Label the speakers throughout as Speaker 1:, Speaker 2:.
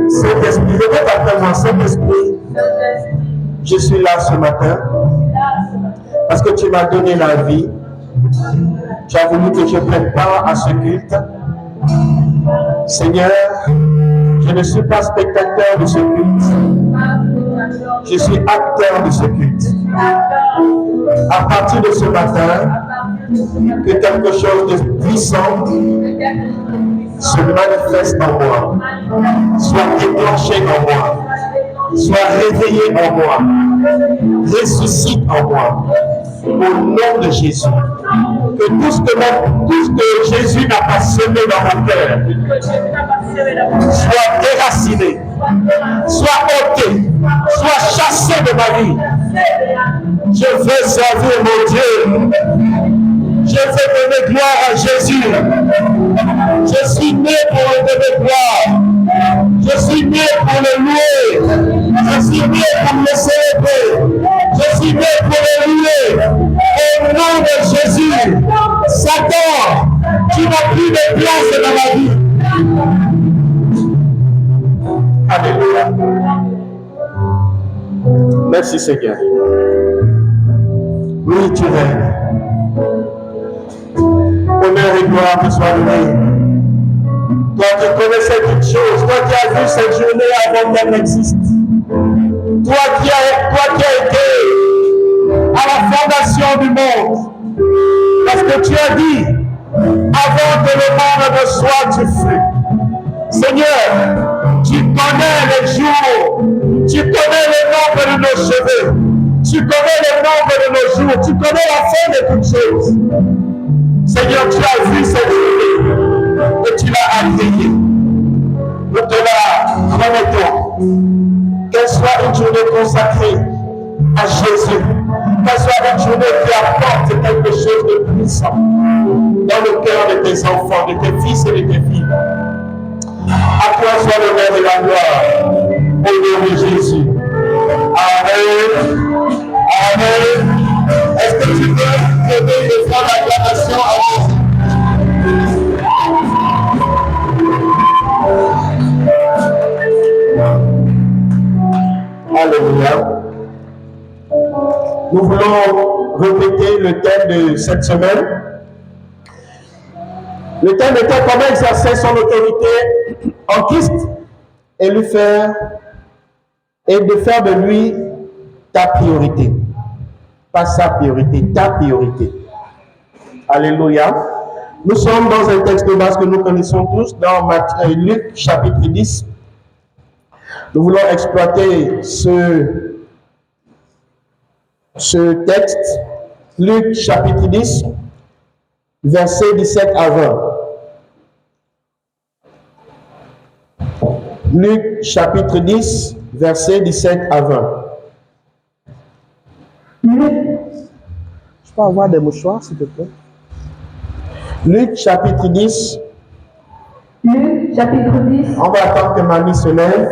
Speaker 1: Saint-Esprit, répète après moi, Saint-Esprit, je suis là ce matin parce que tu m'as donné la vie. Tu as voulu que je prenne part à ce culte. Seigneur, je ne suis pas spectateur de ce culte. Je suis acteur de ce culte. À partir de ce matin, que quelque chose de puissant se manifeste en moi, soit déclenché en moi, soit réveillé en moi, ressuscite en moi, au nom de Jésus. Que tout ce que Jésus n'a pas semé dans mon cœur soit déraciné, soit ôté, soit chassé de ma vie. Je veux servir mon Dieu. Je veux donner gloire à Jésus. Je suis né pour le donner gloire. Je suis né pour le louer. Je suis né pour le célébrer. Je suis né pour le louer. Au nom de Jésus, Satan, tu n'as plus de place dans ma vie. Alléluia. Merci Seigneur. Oui, tu règnes. Honneur et gloire te soient donnés. Toi qui connaissais toutes choses, toi qui as vu cette journée avant qu'elle n'existe, toi qui as été à la fondation du monde, parce que tu as dit, avant que le monde ne soit, tu fus. Seigneur, tu connais les jours, tu connais le nombre de nos cheveux, tu connais le nombre de nos jours, tu connais la fin de toutes choses. Seigneur, tu as vu cette journée et tu l'as agréée. Nous te la remettons. Qu'elle soit une journée consacrée à Jésus, qu'elle soit une journée qui apporte quelque chose de puissant dans le cœur de tes enfants, de tes fils et de tes filles. À toi soit l'honneur et la gloire, au nom de Jésus. Amen. Amen. Est-ce que tu veux aider de faire l'acclamation à Jésus? Alléluia. Nous voulons répéter le thème de cette semaine. Le thème était comment exercer son autorité en Christ et de faire de lui ta priorité. Pas sa priorité, ta priorité. Alléluia. Nous sommes dans un texte de base que nous connaissons tous, dans Luc chapitre 10. Nous voulons exploiter ce texte, Luc chapitre 10, versets 17 à 20. Luc chapitre 10, versets 17 à 20. Je peux avoir des mouchoirs, s'il te plaît? Luc chapitre 10.
Speaker 2: Luc chapitre 10.
Speaker 1: On va attendre que Mamie se lève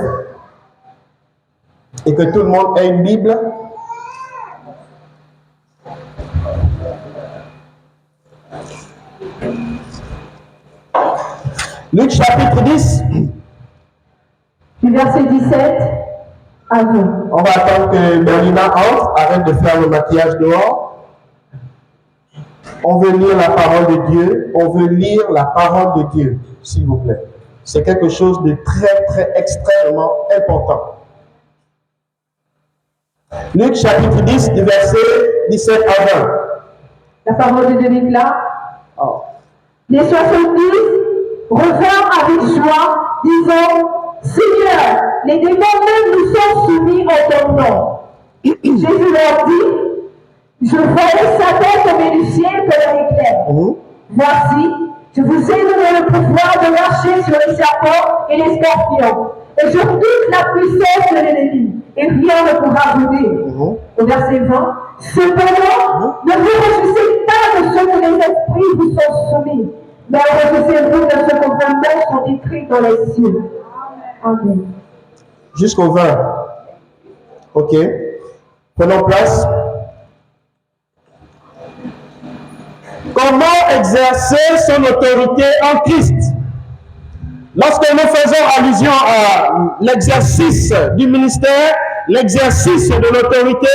Speaker 1: et que tout le monde ait une Bible. Luc chapitre 10.
Speaker 2: Du verset 17 à 20.
Speaker 1: On va attendre que Merlina entre, arrête de faire le maquillage dehors. On veut lire la parole de Dieu. On veut lire la parole de Dieu, s'il vous plaît. C'est quelque chose de très, extrêmement important. Luc chapitre 10, du verset 17 à 20.
Speaker 2: La parole de Dieu déclare.
Speaker 1: Oh.
Speaker 2: Les 70 revinrent avec joie, disant, Seigneur, les démons même nous sont soumis en ton nom. Jésus leur dit, je voyais Satan tomber du ciel comme un éclair. Voici, je vous ai donné le pouvoir de marcher sur les serpents et les scorpions, et sur toute la puissance de l'ennemi, et rien ne pourra vous nuire. Au verset 20, cependant, ne vous réjouissez pas de ce que les esprits vous sont soumis, mais réjouissez-vous de ce que vos noms sont écrits dans les cieux. Amen.
Speaker 1: Jusqu'au 20. Ok. Prenons place. Comment exercer son autorité en Christ? Lorsque nous faisons allusion à l'exercice du ministère, l'exercice de l'autorité,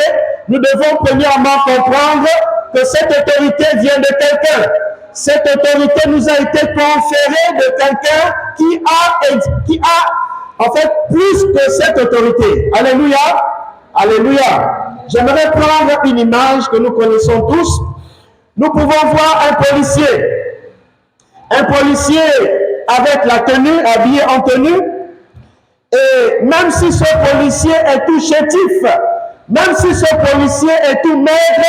Speaker 1: nous devons premièrement comprendre que cette autorité vient de quelqu'un. Cette autorité nous a été conférée de quelqu'un qui a en fait plus que cette autorité. Alléluia. Alléluia. J'aimerais prendre une image que nous connaissons tous. Nous pouvons voir un policier. Un policier avec la tenue, habillé en tenue. Et même si ce policier est tout chétif, même si ce policier est tout maigre,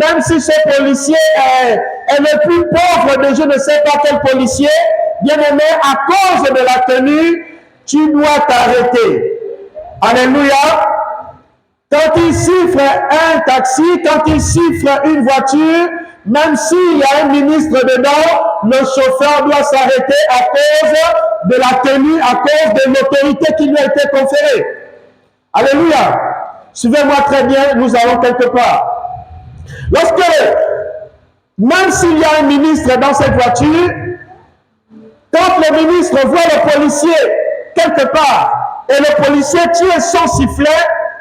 Speaker 1: même si ce policier est le plus pauvre de je ne sais pas quel policier, bien aimé, à cause de la tenue, tu dois t'arrêter. Alléluia. Quand il siffle un taxi, quand il siffle une voiture, même s'il y a un ministre dedans, le chauffeur doit s'arrêter à cause de la tenue, à cause de l'autorité qui lui a été conférée. Alléluia. Suivez-moi très bien, nous allons quelque part. Lorsque, même s'il y a un ministre dans cette voiture, quand le ministre voit le policier quelque part et le policier tire son sifflet,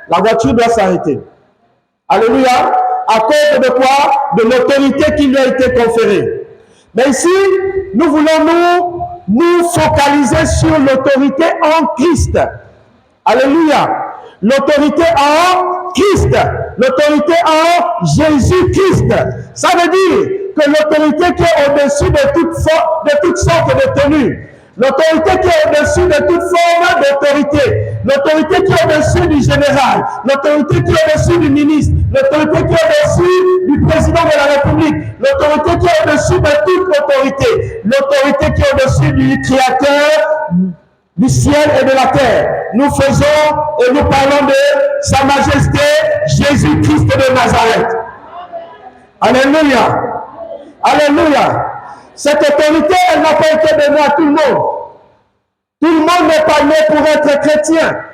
Speaker 1: la voiture doit s'arrêter. Alléluia. À cause de quoi? De l'autorité qui lui a été conférée. Mais ici, nous voulons nous focaliser sur l'autorité en Christ. Alléluia. L'autorité en Christ. L'autorité en Jésus-Christ. Ça veut dire que l'autorité qui est au-dessus de toutes sortes de tenues. L'autorité qui est au-dessus de toute forme d'autorité. L'autorité qui est au-dessus du général. L'autorité qui est au-dessus du ministre. L'autorité qui est au-dessus du président de la République. L'autorité qui est au-dessus de toute autorité. L'autorité qui est au-dessus du Créateur du ciel et de la terre. Nous faisons et nous parlons de Sa Majesté Jésus-Christ de Nazareth. Alléluia. Alléluia. Cette autorité, elle n'a pas été donnée à tout le monde. Tout le monde n'est pas né pour être chrétien.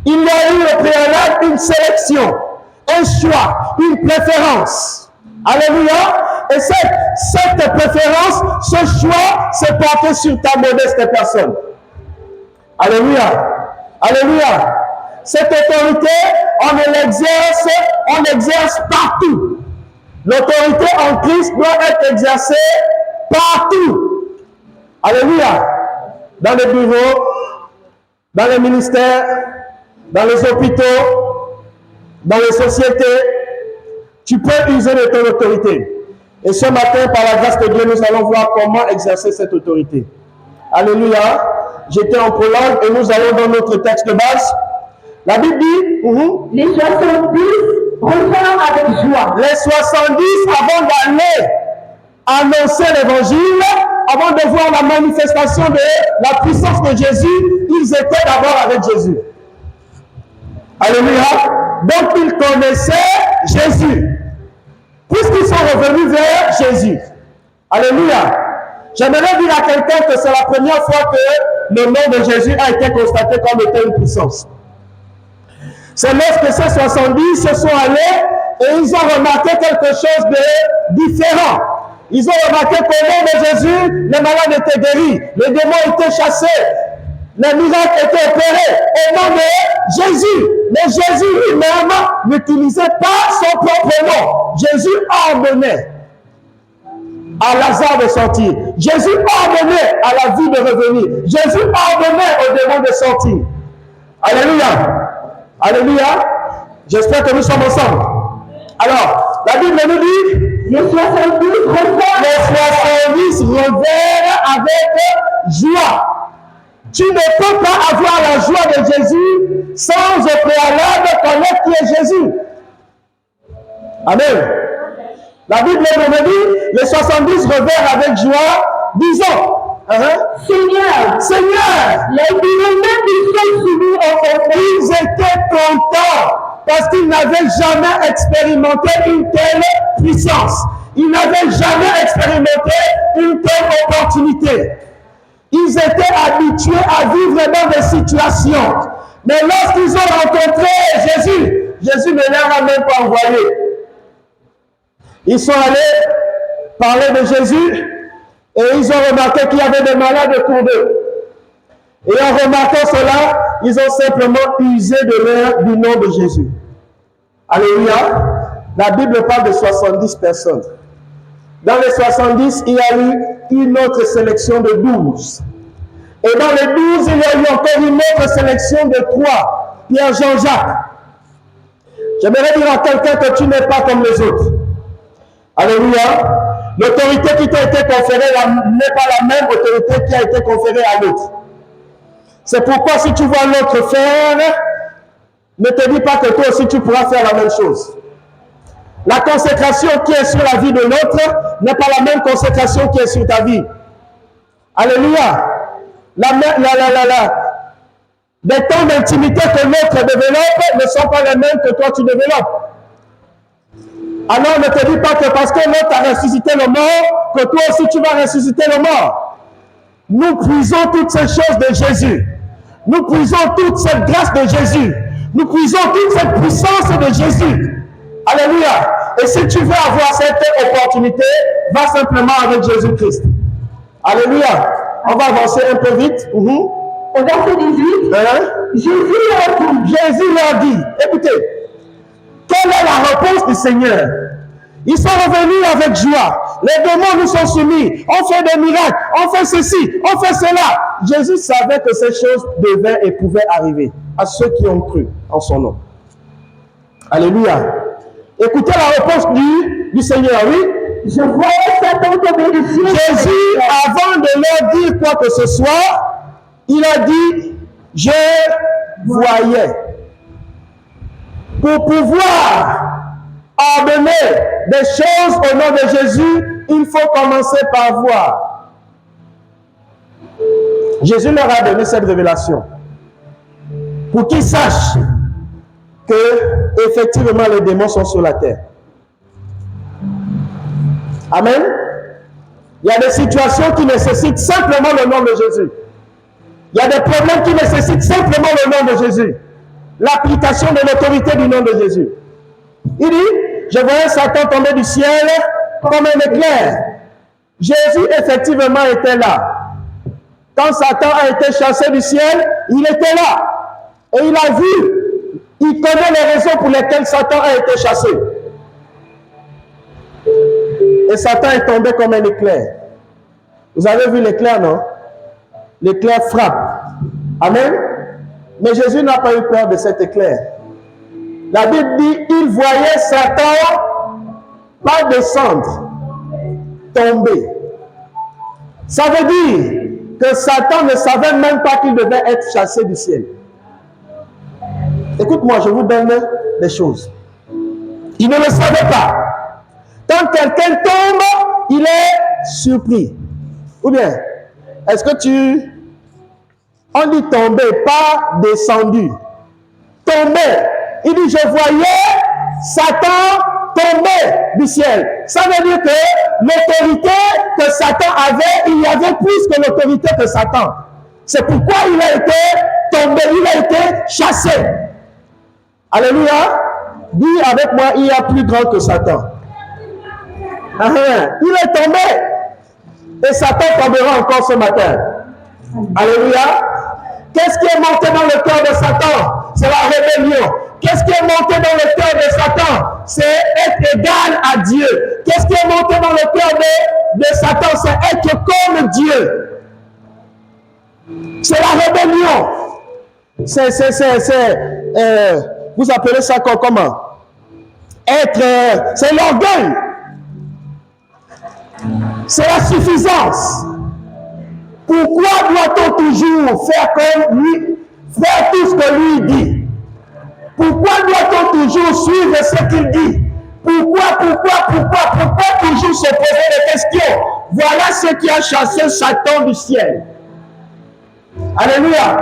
Speaker 1: Il y a eu au préalable une sélection, un choix, une préférence. Alléluia. Et cette préférence, ce choix, s'est porté sur ta modeste personne. Alléluia. Alléluia. Cette autorité, on l'exerce partout. L'autorité en Christ doit être exercée partout. Alléluia. Dans les bureaux, dans les ministères, dans les hôpitaux, dans les sociétés, tu peux user de ton autorité. Et ce matin, par la grâce de Dieu, nous allons voir comment exercer cette autorité. Alléluia. J'étais en Pologne et nous allons dans notre texte de base. La Bible dit,
Speaker 2: les 70 revinrent avec joie.
Speaker 1: Les 70, avant d'aller annoncer l'évangile, avant de voir la manifestation de la puissance de Jésus, ils étaient d'abord avec Jésus. Alléluia. Donc ils connaissaient Jésus, puisqu'ils sont revenus vers Jésus. Alléluia. J'aimerais dire à quelqu'un que c'est la première fois que le nom de Jésus a été constaté comme étant une puissance. C'est lorsque ces 70 se sont allés et ils ont remarqué quelque chose de différent. Ils ont remarqué qu'au nom de Jésus, les malades étaient guéris, les démons étaient chassés, les miracles étaient opérés au nom de Jésus. Mais Jésus lui-même n'utilisait pas son propre nom. Jésus ordonnait à Lazare de sortir. Jésus ordonnait à la vie de revenir. Jésus ordonnait aux démons de sortir. Alléluia. Alléluia. J'espère que nous sommes ensemble. Alors, la Bible nous dit,
Speaker 2: les 70
Speaker 1: revinrent avec joie. Tu ne peux pas avoir la joie de Jésus sans au préalable connaître qui est Jésus. Amen. La Bible nous dit, les 70 revinrent avec joie, disons, Seigneur, ils étaient contents parce qu'ils n'avaient jamais expérimenté une telle puissance. Ils n'avaient jamais expérimenté une telle opportunité. Ils étaient habitués à vivre dans des situations. Mais lorsqu'ils ont rencontré Jésus, Jésus ne leur a même pas envoyé. Ils sont allés parler de Jésus et ils ont remarqué qu'il y avait des malades autour d'eux. Et en remarquant cela, ils ont simplement usé du nom de Jésus. Alléluia. La Bible parle de 70 personnes. Dans les 70, il y a eu une autre sélection de 12. Et dans les 12, il y a eu encore une autre sélection de 3. Pierre, Jean-Jacques. J'aimerais dire à quelqu'un que tu n'es pas comme les autres. Alléluia. L'autorité qui t'a été conférée n'est pas la même autorité qui a été conférée à l'autre. C'est pourquoi si tu vois l'autre faire, ne te dis pas que toi aussi tu pourras faire la même chose. La consécration qui est sur la vie de l'autre n'est pas la même consécration qui est sur ta vie. Alléluia. Les temps d'intimité que l'autre développe ne sont pas les mêmes que toi tu développes. Alors ne te dis pas que parce que l'autre a ressuscité le mort, que toi aussi tu vas ressusciter le mort. Nous puisons toutes ces choses de Jésus. Nous puisons toute cette grâce de Jésus. Nous puisons toute cette puissance de Jésus. Alléluia. Et si tu veux avoir cette opportunité, va simplement avec Jésus-Christ. Alléluia. On va avancer un peu vite.
Speaker 2: Au verset 18,
Speaker 1: Jésus leur dit, écoutez, quelle est la réponse du Seigneur? Ils sont revenus avec joie. Les démons nous sont soumis. On fait des miracles. On fait ceci. On fait cela. Jésus savait que ces choses devaient et pouvaient arriver à ceux qui ont cru en son nom. Alléluia. Écoutez la réponse du Seigneur, oui.
Speaker 2: Je voyais Satan tomber du ciel.
Speaker 1: Jésus, avant de leur dire quoi que ce soit, il a dit, je voyais. Pour pouvoir ordonner des choses au nom de Jésus, il faut commencer par voir. Jésus leur a donné cette révélation pour qu'ils sachent que effectivement les démons sont sur la terre. Amen. Il y a des situations qui nécessitent simplement le nom de Jésus. Il y a des problèmes qui nécessitent simplement le nom de Jésus. L'application de l'autorité du nom de Jésus. Il dit, je voyais Satan tomber du ciel comme un éclair. Jésus effectivement était là. Quand Satan a été chassé du ciel, il était là. Et il a vu, il connaît les raisons pour lesquelles Satan a été chassé. Et Satan est tombé comme un éclair. Vous avez vu l'éclair, non? L'éclair frappe. Amen. Mais Jésus n'a pas eu peur de cet éclair. La Bible dit, il voyait Satan pas descendre, tomber. Ça veut dire que Satan ne savait même pas qu'il devait être chassé du ciel. Écoute-moi, je vous donne des choses. Il ne le savait pas. Quand quelqu'un tombe, il est surpris. Ou bien, est-ce que on dit tomber, pas descendu. Tomber. Il dit, je voyais Satan tomber du ciel. Ça veut dire que l'autorité que Satan avait, il y avait plus que l'autorité que Satan. C'est pourquoi il a été tombé, il a été chassé. Alléluia. Dis avec moi, il y a plus grand que Satan. Il est tombé. Et Satan tombera encore ce matin. Alléluia. Qu'est-ce qui est monté dans le cœur de Satan? C'est la rébellion. Qu'est-ce qui est monté dans le cœur de Satan? C'est être égal à Dieu. Qu'est-ce qui est monté dans le cœur de Satan? C'est être comme Dieu. C'est la rébellion. Vous appelez ça comment? C'est l'orgueil. C'est la suffisance. Pourquoi doit-on toujours faire comme lui, faire tout ce que lui dit? Pourquoi doit-on toujours suivre ce qu'il dit? Pourquoi toujours se poser des questions? Voilà ce qui a chassé Satan du ciel. Alléluia.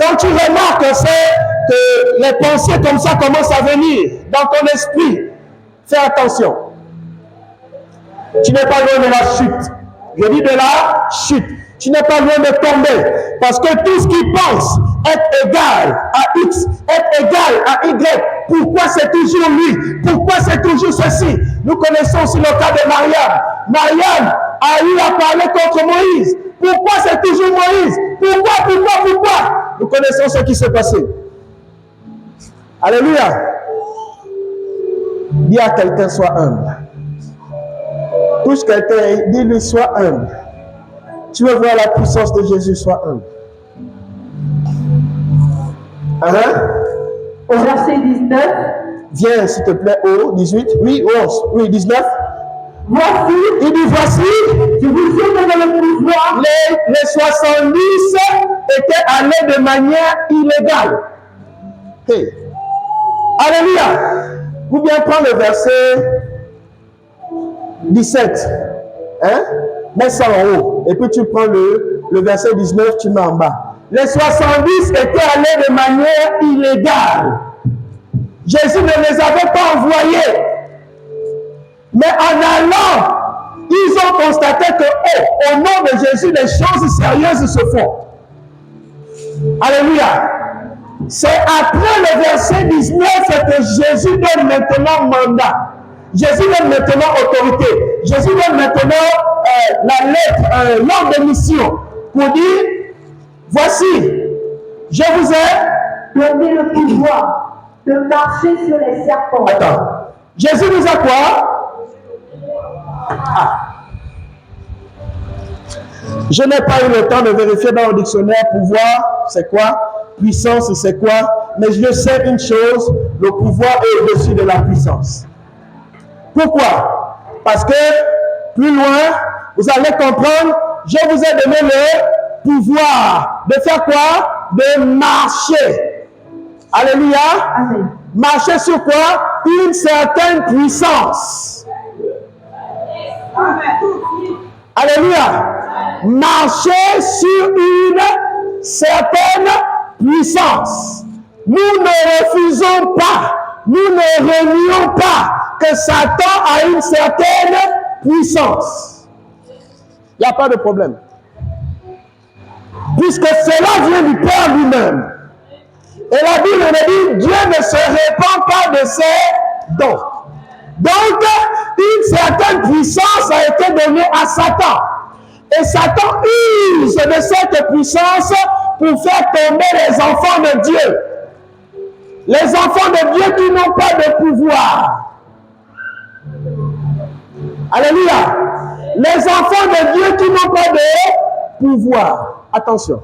Speaker 1: Quand tu remarques que les pensées comme ça commencent à venir dans ton esprit, fais attention. Tu n'es pas loin de la chute. Je dis de la chute. Tu n'es pas loin de tomber. Parce que tout ce qui pense être égal à X, être égal à Y, pourquoi c'est toujours lui? Pourquoi c'est toujours ceci? Nous connaissons aussi le cas de Mariam. Mariam a eu à parler contre Moïse. Pourquoi c'est toujours Moïse? Pourquoi? Nous connaissons ce qui s'est passé. Alléluia. Dis à quelqu'un, sois humble. Touche quelqu'un et dis-lui, sois humble. Tu veux voir la puissance de Jésus, sois humble.
Speaker 2: Au verset 19.
Speaker 1: Viens, s'il te plaît, au 18. Oui, 11. Oui, 19.
Speaker 2: Voici,
Speaker 1: Il dit, voici,
Speaker 2: je vous ai donné le pouvoir.
Speaker 1: les 70 étaient allés de manière illégale. Hey. Alléluia. Ou bien prends le verset 17. Mets ça en haut. Et puis tu prends le verset 19, tu mets en bas. Les 70 étaient allés de manière illégale. Jésus ne les avait pas envoyés. Mais en allant, ils ont constaté que, au nom de Jésus, les choses sérieuses se font. Alléluia. C'est après le verset 19 que Jésus donne maintenant mandat. Jésus donne maintenant autorité. Jésus donne maintenant la lettre, l'ordre de mission pour dire, voici, je vous ai
Speaker 2: donné le pouvoir de marcher sur les serpents.
Speaker 1: Attends. Jésus nous a quoi? Je n'ai pas eu le temps de vérifier dans le dictionnaire pour voir c'est quoi, puissance c'est quoi, mais je sais une chose, le pouvoir est au-dessus de la puissance. Pourquoi? Parce que plus loin, vous allez comprendre, je vous ai donné le pouvoir de faire quoi? De marcher. Alléluia.
Speaker 2: Amen.
Speaker 1: Marcher sur quoi? Une certaine puissance. Alléluia. Marcher sur une certaine puissance. Nous ne refusons pas, nous ne renions pas que Satan a une certaine puissance. Il n'y a pas de problème. Puisque cela vient du Père lui-même. Et la Bible nous dit, Dieu ne se répand pas de ses dons. Donc, une certaine puissance a été donnée à Satan. Et Satan use de cette puissance pour faire tomber les enfants de Dieu. Les enfants de Dieu qui n'ont pas de pouvoir. Alléluia. Les enfants de Dieu qui n'ont pas de pouvoir. Attention.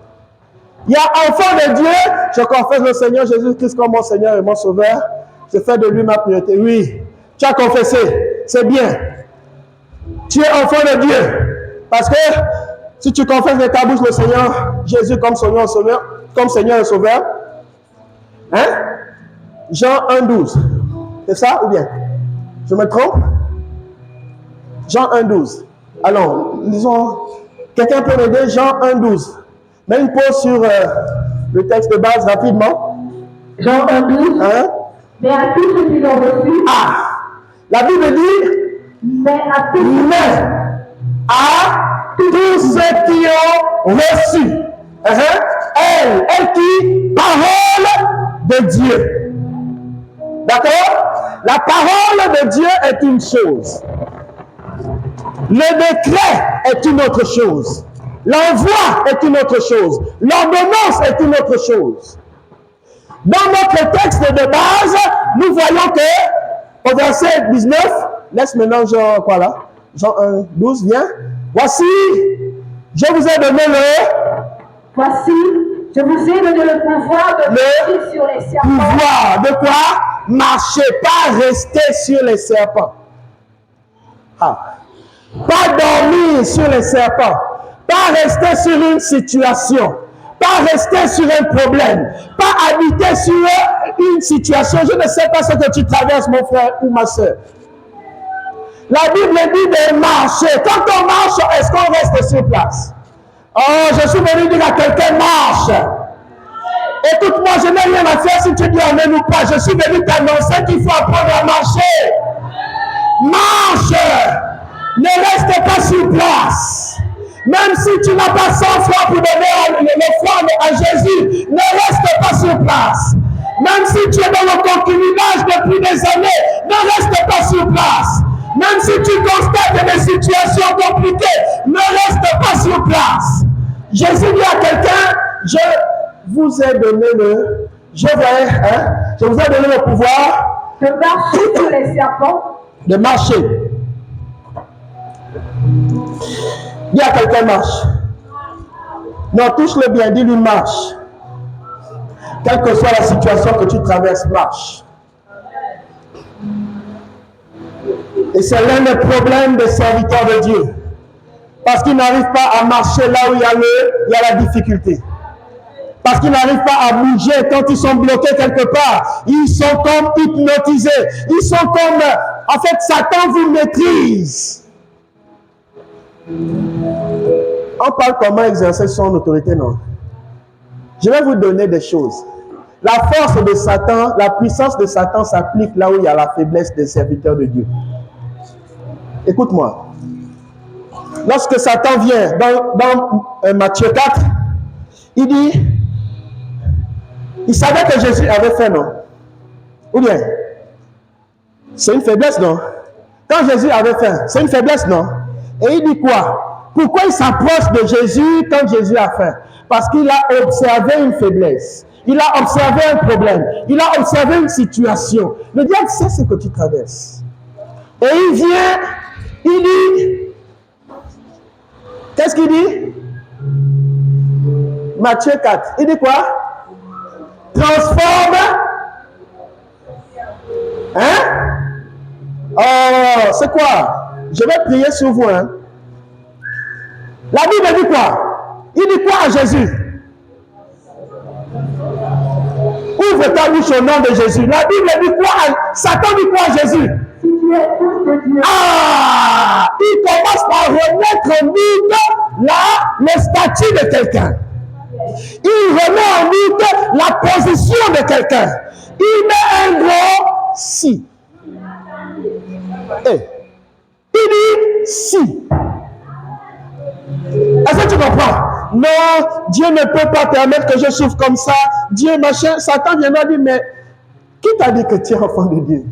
Speaker 1: Il y a enfant de Dieu, je confesse le Seigneur Jésus-Christ comme mon Seigneur et mon Sauveur. Je fais de lui ma priorité. Oui, tu as confessé, c'est bien. Tu es enfant de Dieu. Parce que si tu confesses de ta bouche le Seigneur Jésus comme Seigneur et Sauveur, hein? Jean 1,12. C'est ça ou bien? Je me trompe? Jean 1,12. Allons, lisons. Quelqu'un peut m'aider? Jean 1,12. Mets une pause sur le texte de base rapidement.
Speaker 2: Jean 1,12.
Speaker 1: Hein?
Speaker 2: Mais à tous ceux qui l'ont reçu.
Speaker 1: La Bible dit,
Speaker 2: Mais à tous
Speaker 1: ceux qui ont reçu. Elle qui, parole de Dieu. D'accord? La parole de Dieu est une chose. Le décret est une autre chose. L'envoi est une autre chose. L'ordonnance est une autre chose. Dans notre texte de base, nous voyons que, au verset 19, laisse maintenant Jean, quoi là? Jean 1, 12, viens. Voici, je vous ai donné
Speaker 2: Voici, je vous ai donné le pouvoir de marcher sur les serpents.
Speaker 1: pouvoir de quoi? Marcher, pas rester sur les serpents. Pas dormir sur les serpents. Pas rester sur une situation. Pas rester sur un problème. Pas habiter sur une situation. Je ne sais pas ce que tu traverses, mon frère ou ma soeur. La Bible dit de marcher. Quand on marche, est-ce qu'on reste sur place? Oh, je suis venu dire à quelqu'un, marche. Écoute-moi, je n'ai rien à faire si tu dis amen ou pas. Je suis venu t'annoncer qu'il faut apprendre à marcher. Marche. Ne reste pas sur place. Même si tu n'as pas 100 francs pour donner l'offrande à Jésus, ne reste pas sur place. Même si tu es dans le concubinage depuis des années, ne reste pas sur place. Même si tu constates des situations compliquées, ne reste pas sur place. Jésus dit à quelqu'un, je vous ai donné je vous ai donné le pouvoir
Speaker 2: de marcher sur les serpents,
Speaker 1: de marcher. Dis à quelqu'un marche. Non, touche-le bien, dis-lui marche. Quelle que soit la situation que tu traverses, marche. Et c'est l'un des problèmes des serviteurs de Dieu. Parce qu'ils n'arrivent pas à marcher là où il y a la difficulté. Parce qu'ils n'arrivent pas à bouger quand ils sont bloqués quelque part. Ils sont comme hypnotisés. Ils sont comme... En fait, Satan vous maîtrise. On parle comment exercer son autorité, non? Je vais vous donner des choses. La force de Satan, la puissance de Satan s'applique là où il y a la faiblesse des serviteurs de Dieu. Écoute-moi. Lorsque Satan vient dans Matthieu 4, il dit, il savait que Jésus avait faim, non? Ou bien, c'est une faiblesse, non? Quand Jésus avait faim, c'est une faiblesse, non? Et il dit quoi? Pourquoi il s'approche de Jésus quand Jésus a faim? Parce qu'il a observé une faiblesse. Il a observé un problème. Il a observé une situation. Le diable sait ce que tu traverses. Et il vient, il dit, qu'est-ce qu'il dit? Matthieu 4. Il dit quoi? Transforme. Hein? Oh, c'est quoi? Je vais prier sur vous. Hein? La Bible dit quoi? Il dit quoi à Jésus? Ouvre ta bouche au nom de Jésus. La Bible dit quoi? Satan dit quoi à Jésus? Ah! Il commence par remettre en doute le statut de quelqu'un. Il remet en doute la position de quelqu'un. Il met un gros si. Hey. Il dit si. Est-ce que tu comprends? Non, Dieu ne peut pas permettre que je souffre comme ça. Dieu, machin. Satan viendra dire, mais qui t'a dit que tu es enfant de Dieu?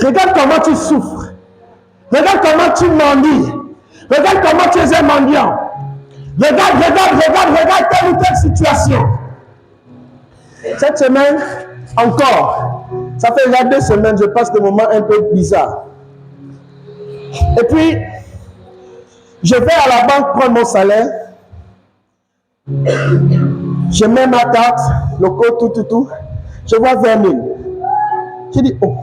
Speaker 1: Regarde comment tu souffres. Regarde comment tu mendies. Regarde comment tu es un mendiant. Regarde telle ou telle situation. Cette semaine, encore, ça fait déjà 2 semaines, je passe des moments un peu bizarres. Et puis, je vais à la banque prendre mon salaire. Je mets ma carte, le code, tout. Je vois 20 000. Je dis, oh,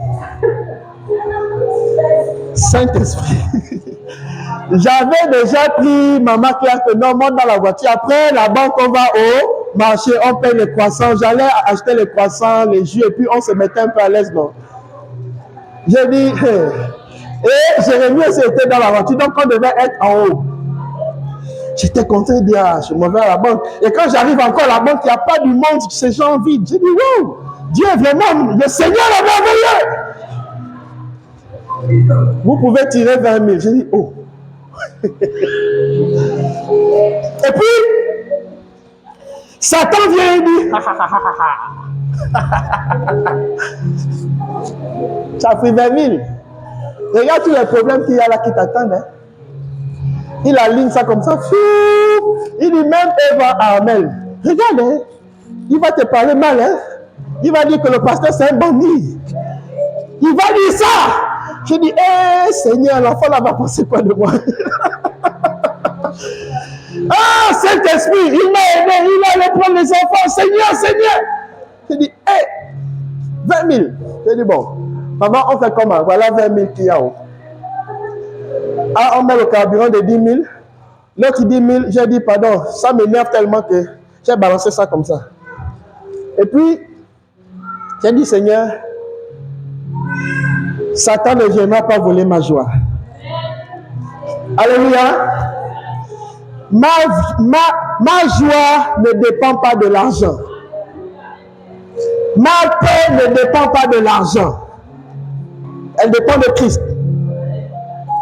Speaker 1: Saint-Esprit. J'avais déjà pris ma carte, non, monte dans la voiture. Après, la banque, on va au marché, on paye les croissants. J'allais acheter les croissants, les jus, et puis on se mettait un peu à l'aise, non. J'ai dit, hey. Et Jérémie aussi était dans la voiture, donc on devait être en haut. J'étais content de dire, je m'en vais à la banque. Et quand j'arrive encore à la banque, il n'y a pas du monde, ces gens vides. J'ai dit, wow, Dieu est vraiment, le Seigneur est merveilleux. Vous pouvez tirer 20 000. J'ai dit, oh. Et puis, Satan vient et dit, tu as pris 20 000. Regarde tous les problèmes qu'il y a là qui t'attendent. Hein. Il aligne ça comme ça. Il dit même Eva à Amel. Regarde, hein. Il va te parler mal. Hein. Il va dire que le pasteur c'est un bandit. Il va dire ça. Je dis, Seigneur, l'enfant là va penser quoi de moi? Ah, Saint-Esprit, il m'a aidé, il allait prendre les enfants. Seigneur. Je dis, 20 000. Je dis, bon, maman, on fait comment? Voilà 20 000 qu'il y a haut. Ah, on met le carburant de 10 000. L'autre dit 10 000. J'ai dit, pardon, ça m'énerve tellement que j'ai balancé ça comme ça. Et puis, j'ai dit, Seigneur, Satan ne viendra pas voler ma joie. Alléluia. Ma joie ne dépend pas de l'argent. Ma paix ne dépend pas de l'argent. Elle dépend de Christ.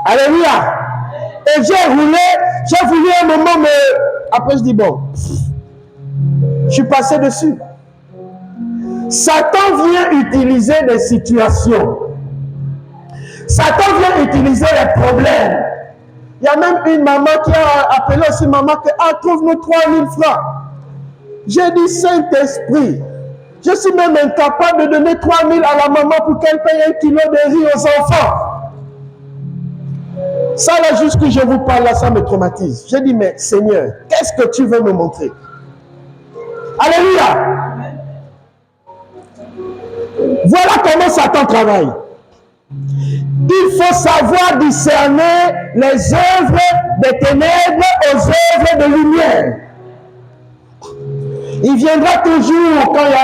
Speaker 1: Alléluia. Et j'ai voulu un moment, mais après je dis bon, je suis passé dessus. Satan vient utiliser des situations. Satan vient utiliser les problèmes Il y a même une maman qui a appelé aussi maman que trouve-nous 3000 francs. J'ai dit Saint-Esprit, je suis même incapable de donner 3000 à la maman pour qu'elle paye 1 kilo de riz aux enfants. Ça là, juste que je vous parle là, ça me traumatise. J'ai dit, mais Seigneur, qu'est-ce que tu veux me montrer? Alléluia. Voilà comment Satan travaille. Il faut savoir discerner les œuvres des ténèbres aux œuvres de lumière. Il viendra toujours quand il y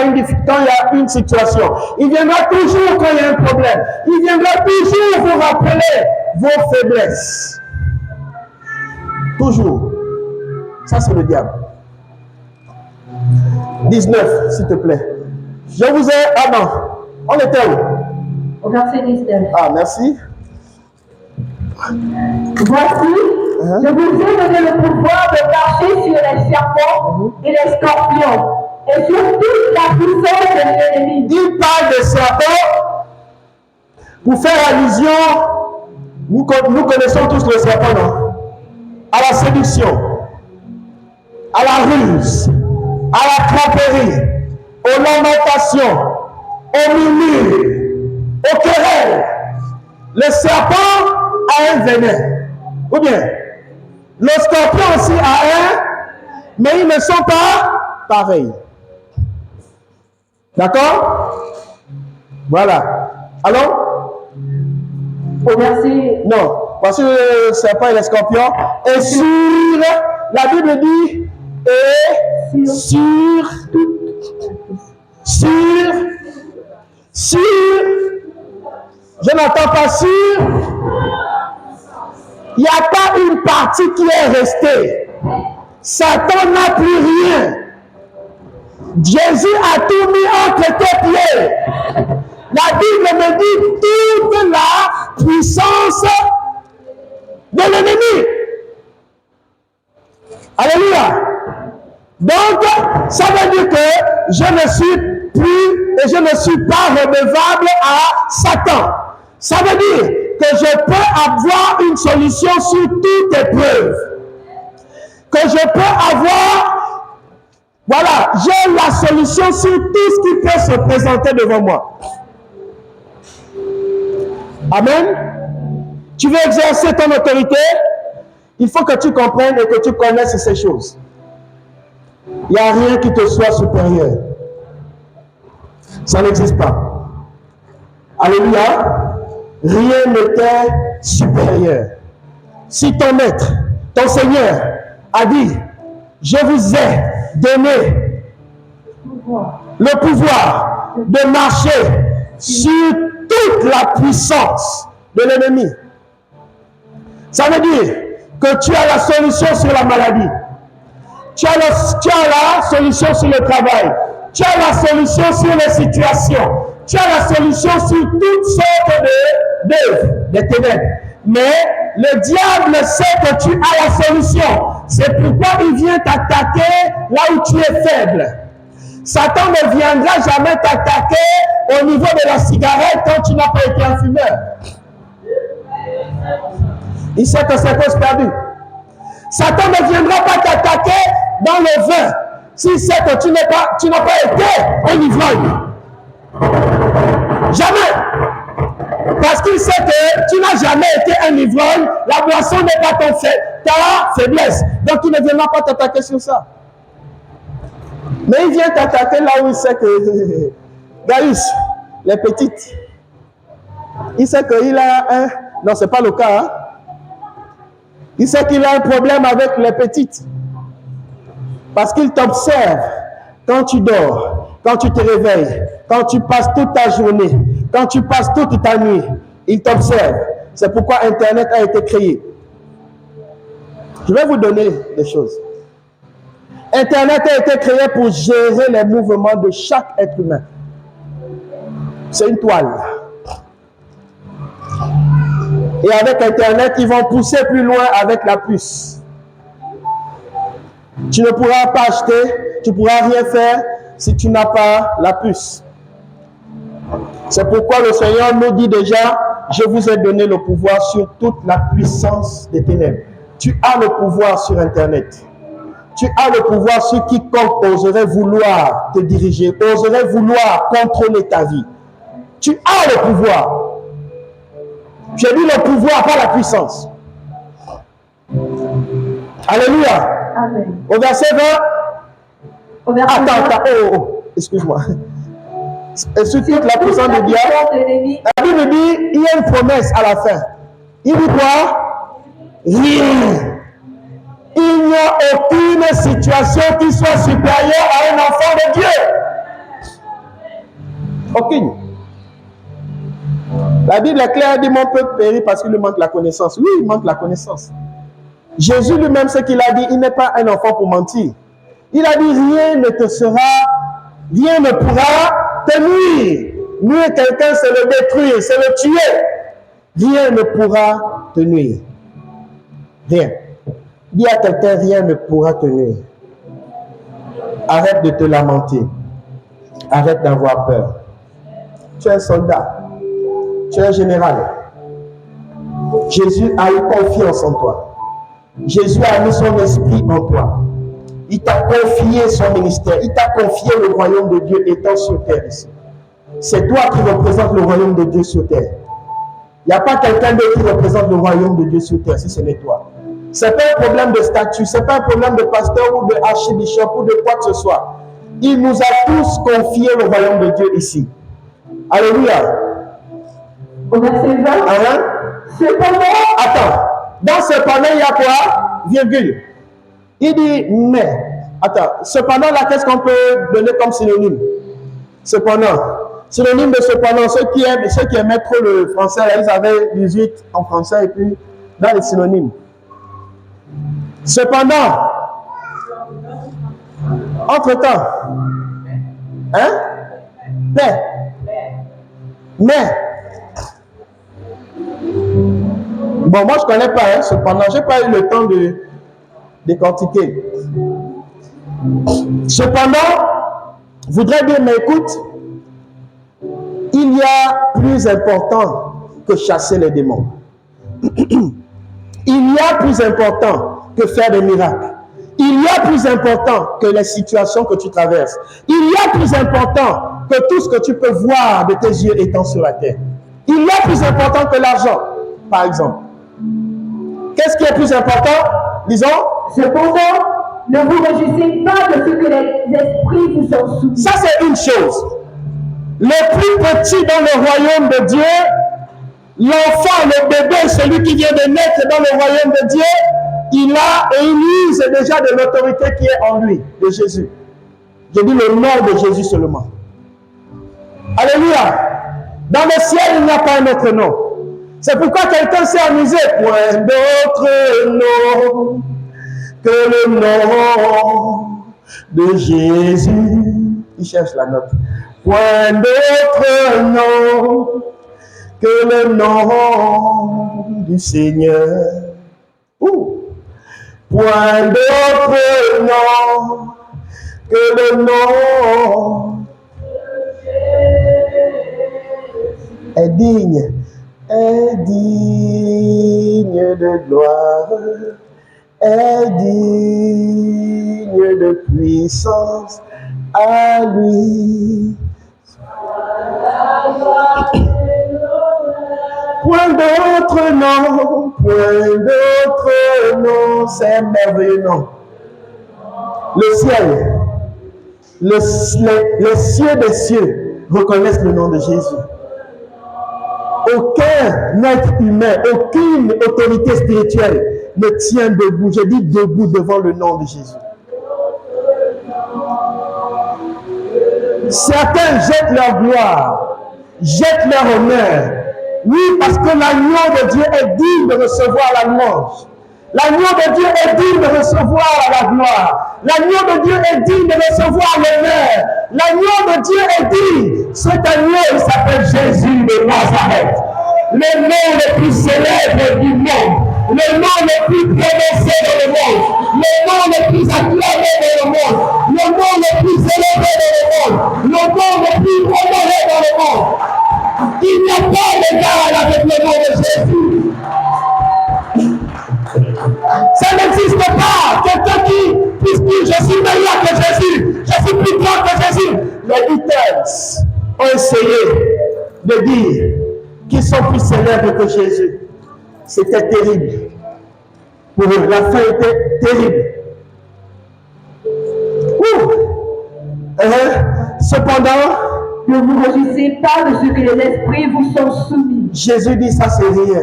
Speaker 1: a une situation. Il viendra toujours quand il y a un problème. Il viendra toujours vous rappeler vos faiblesses. Toujours. Ça, c'est le diable. 19, s'il te plaît. Je vous ai... Ah non. On était où?
Speaker 2: Au verset 19.
Speaker 1: Ah, merci.
Speaker 2: Voici, je vous ai donné le pouvoir de marcher sur les serpents et les scorpions, et sur toute la puissance de l'ennemi.
Speaker 1: Il parle de serpents pour faire allusion. Nous connaissons tous le serpent, non? À la séduction, à la ruse, à la tromperie, aux lamentations, aux murmures, aux querelles. Le serpent a un venin. Ou bien, le scorpion aussi a un, mais ils ne sont pas pareils. D'accord? Voilà. Alors?
Speaker 2: Au verset...
Speaker 1: Non. Parce que le serpent et le scorpion. Et sur, la Bible dit, et sur, je n'entends pas sur, il n'y a pas une partie qui est restée. Satan n'a plus rien. Jésus a tout mis entre tes pieds. La Bible me dit toute la puissance de l'ennemi. Alléluia. Donc, ça veut dire que je ne suis plus et je ne suis pas redevable à Satan. Ça veut dire que je peux avoir une solution sur toute épreuve. Que je peux avoir, voilà, j'ai la solution sur tout ce qui peut se présenter devant moi. Amen. Tu veux exercer ton autorité? Il faut que tu comprennes et que tu connaisses ces choses. Il n'y a rien qui te soit supérieur. Ça n'existe pas. Alléluia. Rien ne t'est supérieur. Si ton maître, ton Seigneur a dit, je vous ai donné le pouvoir de marcher sur toute la puissance de l'ennemi. Ça veut dire que tu as la solution sur la maladie. Tu as la solution sur le travail. Tu as la solution sur les situations. Tu as la solution sur toutes sortes d'œuvres, des ténèbres. Mais le diable sait que tu as la solution. C'est pourquoi il vient t'attaquer là où tu es faible. Satan ne viendra jamais t'attaquer au niveau de la cigarette quand tu n'as pas été un fumeur. Il sait que c'est cause perdue. Satan ne viendra pas t'attaquer dans le vin s'il sait que tu n'as pas été un ivrogne. Jamais. Parce qu'il sait que tu n'as jamais été un ivrogne, la boisson n'est pas ta faiblesse. Donc il ne viendra pas t'attaquer sur ça. Mais il vient t'attaquer là où il sait que Gaius, les petites, il sait qu'il a un... Non, ce n'est pas le cas. Hein? Il sait qu'il a un problème avec les petites. Parce qu'il t'observe quand tu dors, quand tu te réveilles, quand tu passes toute ta journée, quand tu passes toute ta nuit. Il t'observe. C'est pourquoi Internet a été créé. Je vais vous donner des choses. Internet a été créé pour gérer les mouvements de chaque être humain. C'est une toile. Et avec Internet, ils vont pousser plus loin avec la puce. Tu ne pourras pas acheter, tu ne pourras rien faire si tu n'as pas la puce. C'est pourquoi le Seigneur nous dit déjà, je vous ai donné le pouvoir sur toute la puissance des ténèbres. Tu as le pouvoir sur Internet. Tu as le pouvoir sur quiconque oserait vouloir te diriger, oserait vouloir contrôler ta vie. Tu as le pouvoir. J'ai dit le pouvoir, pas la puissance. Alléluia.
Speaker 2: Amen.
Speaker 1: Au verset 20.
Speaker 2: Au verset 20.
Speaker 1: Attends, excuse-moi. Et sur toute la puissance de Dieu, la Bible dit, il y a une promesse à la fin. Il dit quoi? Rien. Il n'y a aucune situation qui soit supérieure à un enfant de Dieu. Aucune. La Bible est claire, elle dit mon peuple périt parce qu'il lui manque la connaissance. Oui, il manque la connaissance. Jésus lui-même, ce qu'il a dit, il n'est pas un enfant pour mentir. Il a dit rien ne te sera, rien ne pourra te nuire. Nuire quelqu'un, c'est le détruire, c'est le tuer. Rien ne pourra te nuire. Rien. Dis à quelqu'un, rien ne pourra te nuire. Arrête de te lamenter. Arrête d'avoir peur. Tu es un soldat. Tu es un général. Jésus a eu confiance en toi. Jésus a mis son esprit en toi. Il t'a confié son ministère. Il t'a confié le royaume de Dieu étant sur terre ici. C'est toi qui représentes le royaume de Dieu sur terre. Il n'y a pas quelqu'un d'autre qui représente le royaume de Dieu sur terre si ce n'est toi. Ce n'est pas un problème de statut, ce n'est pas un problème de pasteur ou de archibishop ou de quoi que ce soit. Il nous a tous confié le royaume de Dieu ici. Alléluia.
Speaker 2: Au verset 20. Cependant.
Speaker 1: Attends. Dans cependant, il y a quoi? Virgule. Il dit mais. Attends. Cependant, là, qu'est-ce qu'on peut donner comme synonyme? Cependant. Synonyme de cependant. Ceux qui aimaient trop le français, là, ils avaient 18 en français et puis dans les synonymes. Cependant. Entre-temps. Hein? Mais. Bon, moi, je ne connais pas, hein, cependant, je n'ai pas eu le temps de décortiquer. Cependant, je voudrais dire, mais écoute, il y a plus important que chasser les démons. Il y a plus important que faire des miracles. Il y a plus important que les situations que tu traverses. Il y a plus important que tout ce que tu peux voir de tes yeux étant sur la terre. Il y a plus important que l'argent, par exemple. Qu'est-ce qui est plus important? Disons.
Speaker 2: Cependant, ne vous réjouissez pas de ce que les esprits vous sont soumis.
Speaker 1: Ça, c'est une chose. Le plus petit dans le royaume de Dieu, l'enfant, le bébé, celui qui vient de naître dans le royaume de Dieu, il a et il use déjà de l'autorité qui est en lui, de Jésus. Je dis le nom de Jésus seulement. Alléluia. Dans le ciel, il n'y a pas un autre nom. C'est pourquoi quelqu'un s'est amusé. Point d'autre nom que le nom de Jésus. Il cherche la note. Point d'autre nom que le nom du Seigneur. Point d'autre nom que le nom est digne de gloire, est digne de puissance, à lui. Point d'autre nom, c'est un merveilleux nom. Le ciel, les cieux des cieux reconnaissent le nom de Jésus. Aucun être humain, aucune autorité spirituelle ne tient debout, je dis debout devant le nom de Jésus. Certains jettent leur gloire, jettent leur honneur. Oui, parce que l'agneau de Dieu est digne de recevoir la louange. L'agneau de Dieu est digne de recevoir la gloire. L'agneau de Dieu est digne de recevoir l'honneur. L'agneau de Dieu est digne. Cet agneau, il s'appelle Jésus de Nazareth. Le nom le plus célèbre du monde. Le nom le plus prononcé dans le monde. Le nom le plus acclamé dans le monde. Le nom le plus élevé dans le monde. Le nom le plus honoré dans le monde. Il n'y a pas d'égal avec le nom de Jésus. de dire qu'ils sont plus célèbres que Jésus. C'était terrible. Pour eux, la fin était terrible. Cependant,
Speaker 2: ne vous réjouissez pas de ce que les esprits vous sont soumis.
Speaker 1: Jésus dit ça, c'est rien.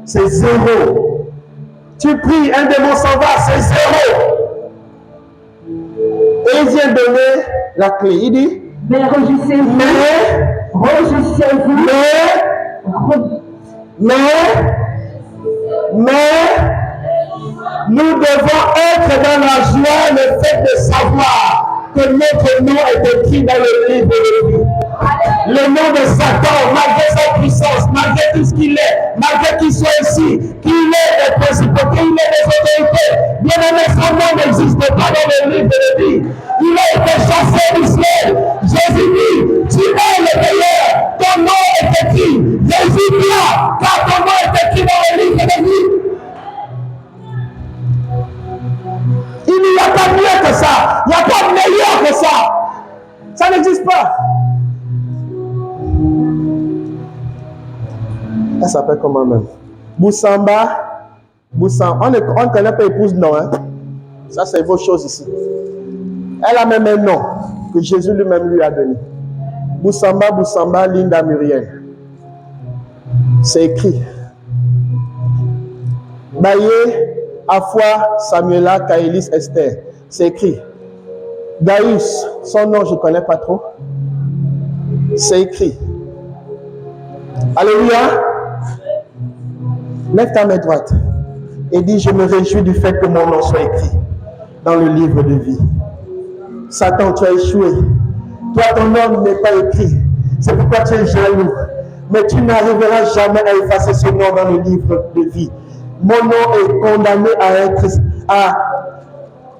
Speaker 1: C'est zéro. Tu pries, un démon s'en va, c'est zéro. Et il vient donner la clé. Il dit,
Speaker 2: mais réjouissez-vous.
Speaker 1: Mais nous devons être dans la joie, le fait de savoir que notre nom est écrit dans le livre de vie. Le nom de Satan, malgré sa puissance, malgré tout ce qu'il est, malgré qu'il soit ici, qu'il ait des principautés, qu'il ait des autorités, bien aimé, son nom n'existe pas dans le livre de vie. Il a été chassé du ciel. Jésus dit, tu es le meilleur, ton nom est écrit. Jésus dit, car ton nom est écrit dans le livre de vie. Il n'y a pas mieux que ça. Il n'y a pas meilleur que ça. Ça n'existe pas. Elle s'appelle comment même? Boussamba. On ne connaît pas épouse, non. Hein? Ça, c'est vos choses ici. Elle a même un nom que Jésus lui-même lui a donné. Boussamba, Linda Muriel. C'est écrit. Baye, Afwa, Samuela, Kaelis, Esther. C'est écrit. Gaius, son nom, je ne connais pas trop. C'est écrit. Alléluia. Lève ta main droite et dis, je me réjouis du fait que mon nom soit écrit dans le livre de vie. Satan, tu as échoué. Toi, ton nom n'est pas écrit. C'est pourquoi tu es jaloux. Mais tu n'arriveras jamais à effacer ce nom dans le livre de vie. Mon nom est condamné à être...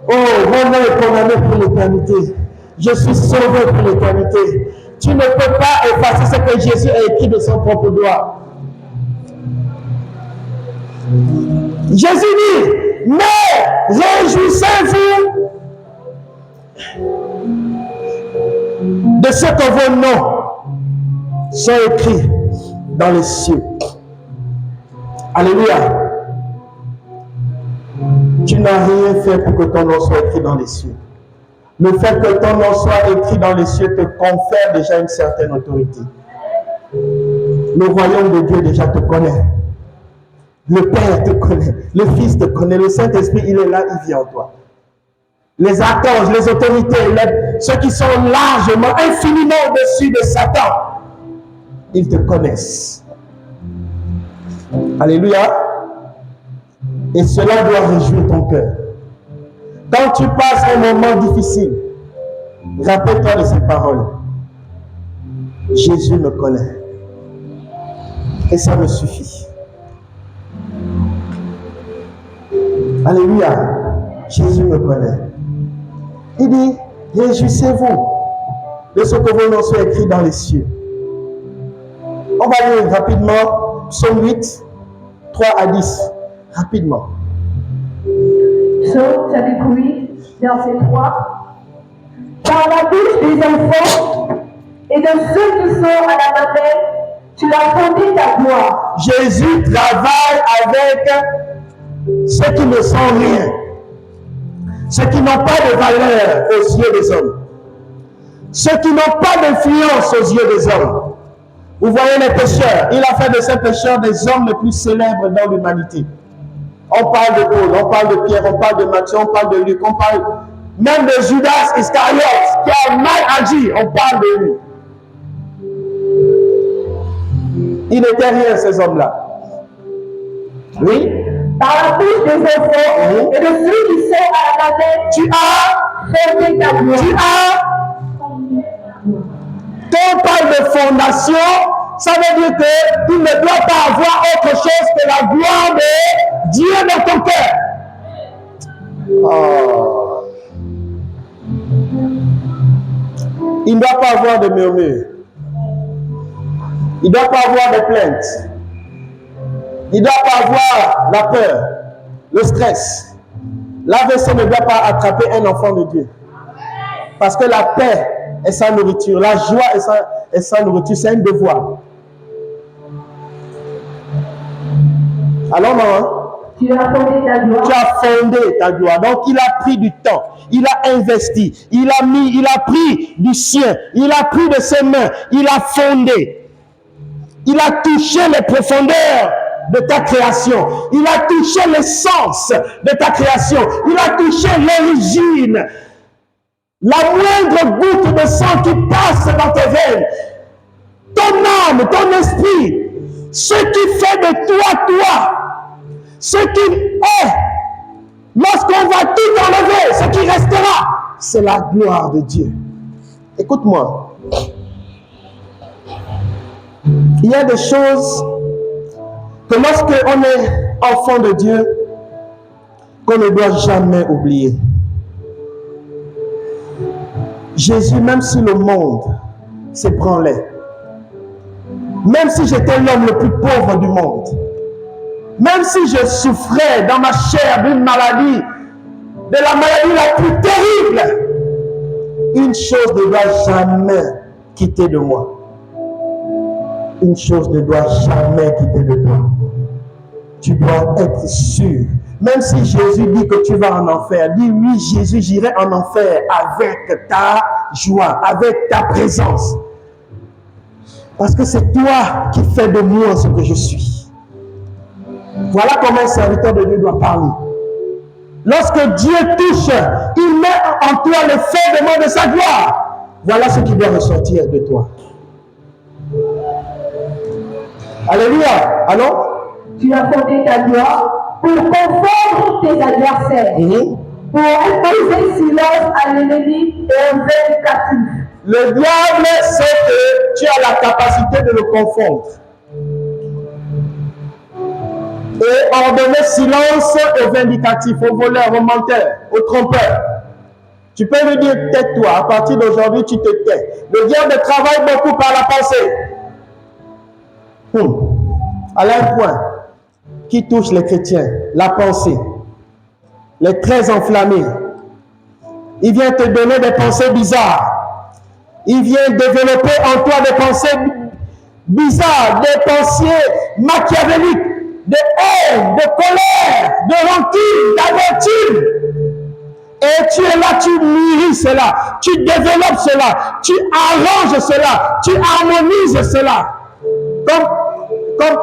Speaker 1: mon nom est condamné pour l'éternité. Je suis sauvé pour l'éternité. Tu ne peux pas effacer ce que Jésus a écrit de son propre doigt. Jésus dit, mais réjouissez-vous de ce que vos noms sont écrits dans les cieux. Alléluia. Tu n'as rien fait pour que ton nom soit écrit dans les cieux. Le fait que ton nom soit écrit dans les cieux te confère déjà une certaine autorité. Le royaume de Dieu déjà te connaît. Le Père te connaît. Le Fils te connaît. Le Saint-Esprit, il est là, il vit en toi. Les archanges, les autorités, ceux qui sont largement, infiniment au-dessus de Satan, ils te connaissent. Alléluia. Et cela doit réjouir ton cœur. Quand tu passes un moment difficile, rappelle-toi de ces paroles. Jésus me connaît. Et ça me suffit. Alléluia. Jésus me connaît. Il dit, réjouissez-vous de ce que vos noms soient écrits dans les cieux. On va lire rapidement Psaume 8, 3 à 10. Rapidement.
Speaker 2: Psaume chapitre 8, verset 3. Par la bouche des enfants et de ceux qui sont à la mamelle, tu as fondé ta gloire.
Speaker 1: Jésus travaille avec ceux qui ne sont rien, ceux qui n'ont pas de valeur aux yeux des hommes, ceux qui n'ont pas d'influence aux yeux des hommes. Vous voyez les pécheurs, il a fait de ces pécheurs des hommes les plus célèbres dans l'humanité. On parle de Paul, on parle de Pierre, on parle de Matthieu, on parle de Luc, on parle même de Judas Iscariote qui a mal agi, on parle de lui. Il n'était rien, ces hommes-là. Oui.
Speaker 2: Par la bouche des enfants et de ceux qui sont à la mamelle,
Speaker 1: tu as
Speaker 2: fondé ta gloire.
Speaker 1: Quand on parle de fondation, ça veut dire qu'il ne doit pas avoir autre chose que la gloire de Dieu dans ton cœur. Oh. Il ne doit pas avoir de murmures. Il ne doit pas avoir de plaintes. Il ne doit pas avoir la peur, le stress. L'AVC ne doit pas attraper un enfant de Dieu. Parce que la paix est sa nourriture. La joie est sa nourriture. C'est un devoir. Alors, maman?
Speaker 2: Tu as fondé ta gloire.
Speaker 1: Tu as fondé ta gloire. Donc, il a pris du temps. Il a investi. Il a pris du sien. Il a pris de ses mains. Il a fondé. Il a touché les profondeurs de ta création. Il a touché l'essence de ta création. Il a touché l'origine. La moindre goutte de sang qui passe dans tes veines. Ton âme, ton esprit. Ce qui fait de toi, toi. Ce qui est, lorsqu'on va tout enlever, ce qui restera, c'est la gloire de Dieu. Écoute-moi. Il y a des choses que lorsqu'on est enfant de Dieu, qu'on ne doit jamais oublier. Jésus, même si le monde s'ébranlait, même si j'étais l'homme le plus pauvre du monde, même si je souffrais dans ma chair d'une maladie, de la maladie la plus terrible, une chose ne doit jamais quitter de moi. Une chose ne doit jamais quitter de toi. Tu dois être sûr. Même si Jésus dit que tu vas en enfer, dis oui Jésus, j'irai en enfer avec ta joie, avec ta présence. Parce que c'est toi qui fais de moi ce que je suis. Voilà comment un serviteur de Dieu doit parler. Lorsque Dieu touche, il met en toi le fondement de sa gloire. Voilà ce qui doit ressortir de toi. Alléluia. Alors,
Speaker 2: tu as fondé ta gloire pour confondre tes adversaires, pour imposer silence à l'ennemi et enlever captif.
Speaker 1: Le diable sait que tu as la capacité de le confondre. Et ordonner silence aux vindicatifs, aux voleurs, aux menteurs, aux trompeurs. Tu peux lui dire, tais-toi, à partir d'aujourd'hui, tu te tais. Le diable travaille beaucoup par la pensée. À un point qui touche les chrétiens, la pensée, les traits enflammés. Il vient te donner des pensées bizarres. Il vient développer en toi des pensées bizarres, des pensées machiavéliques, de haine, de colère, de rancune, d'amertume. Et tu es là, tu nourris cela, tu développes cela, tu arranges cela, tu harmonises cela. Comme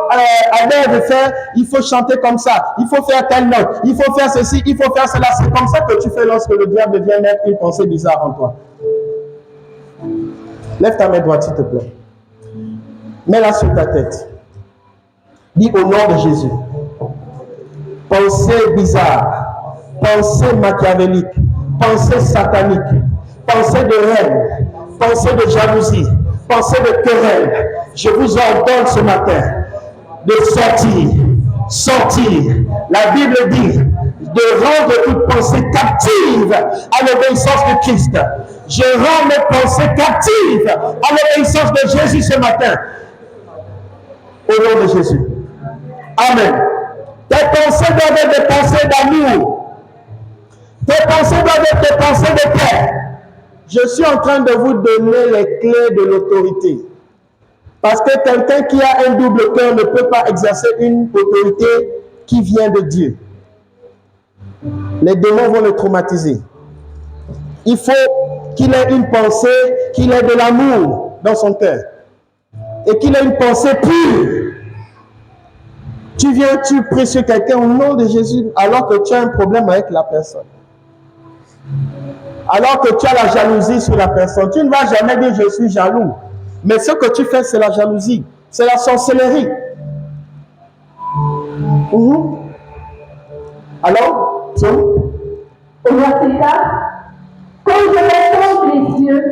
Speaker 1: Albert veut faire, il faut chanter comme ça, il faut faire telle note, il faut faire ceci, il faut faire cela. C'est comme ça que tu fais lorsque le diable vient mettre une pensée bizarre en toi. Lève ta main droite, s'il te plaît. Mets-la sur ta tête. Dis au nom de Jésus. Pensée bizarre, pensée machiavélique, pensée satanique, pensée de haine, pensée de jalousie, pensée de querelle. Je vous ordonne ce matin de sortir. La Bible dit de rendre toute pensée captive à l'obéissance de Christ. Je rends mes pensées captives à l'obéissance de Jésus ce matin. Au nom de Jésus. Amen. Tes pensées doivent être des pensées d'amour. Tes pensées doivent être des pensées de paix. Je suis en train de vous donner les clés de l'autorité. Parce que quelqu'un qui a un double cœur ne peut pas exercer une autorité qui vient de Dieu. Les démons vont le traumatiser. Il faut qu'il ait une pensée, qu'il ait de l'amour dans son cœur. Et qu'il ait une pensée pure. Tu viens, tu pries sur quelqu'un au nom de Jésus alors que tu as un problème avec la personne. Alors que tu as la jalousie sur la personne. Tu ne vas jamais dire je suis jaloux. Mais ce que tu fais, c'est la jalousie. C'est la sorcellerie. Alors,
Speaker 2: au verset 4, quand je retombe les yeux,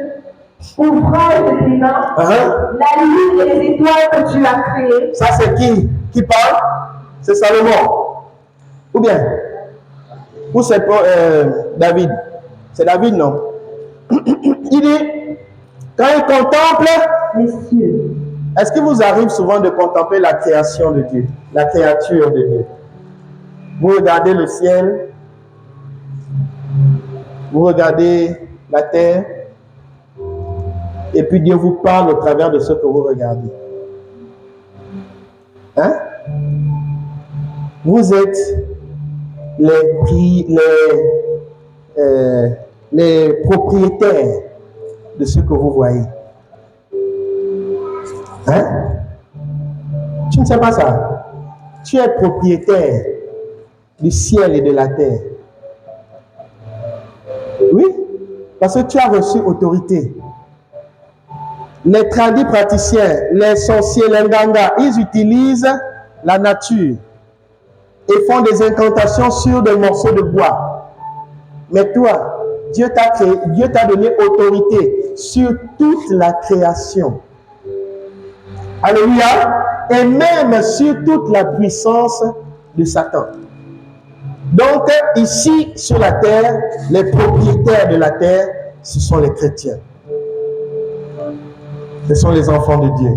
Speaker 2: ouvrage de tes mains, la lune et les étoiles que tu as créées.
Speaker 1: Ça, c'est qui parle? C'est Salomon. Ou bien? Ou c'est David? C'est David, non? Il dit, quand il contemple
Speaker 2: les cieux.
Speaker 1: Est-ce qu'il vous arrive souvent de contempler la création de Dieu, la créature de Dieu? Vous regardez le ciel, vous regardez la terre,
Speaker 3: puis Dieu vous parle au travers de ce que vous regardez. Hein? Vous êtes les propriétaires de ce que vous voyez. Hein? Tu ne sais pas ça? Tu es propriétaire du ciel et de la terre. Oui, parce que tu as reçu autorité. Les tradis praticiens, les sorciers, les nganga, ils utilisent la nature et font des incantations sur des morceaux de bois. Mais toi, Dieu t'a créé, Dieu t'a donné autorité sur toute la création. Alléluia. Et même sur toute la puissance de Satan. Donc, ici, sur la terre, les propriétaires de la terre, ce sont les chrétiens. Ce sont les enfants de Dieu.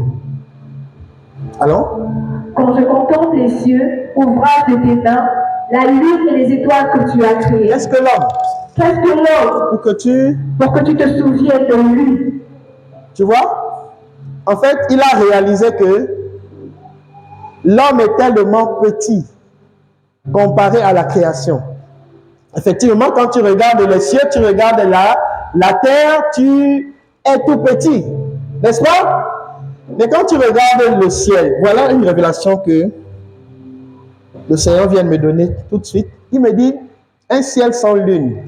Speaker 3: Alors?
Speaker 2: Quand je contemple les cieux, ouvrage de tes mains, la lune et les étoiles que tu as créées.
Speaker 3: Qu'est-ce que l'homme?
Speaker 2: Qu'est-ce que l'homme?
Speaker 3: Pour que tu
Speaker 2: te souviennes de lui.
Speaker 3: Tu vois? En fait, il a réalisé que l'homme est tellement petit comparé à la création. Effectivement, quand tu regardes les cieux, tu regardes la terre, tu es tout petit. N'est-ce pas? Mais quand tu regardes le ciel, voilà une révélation que le Seigneur vient de me donner tout de suite. Il me dit, un ciel sans lune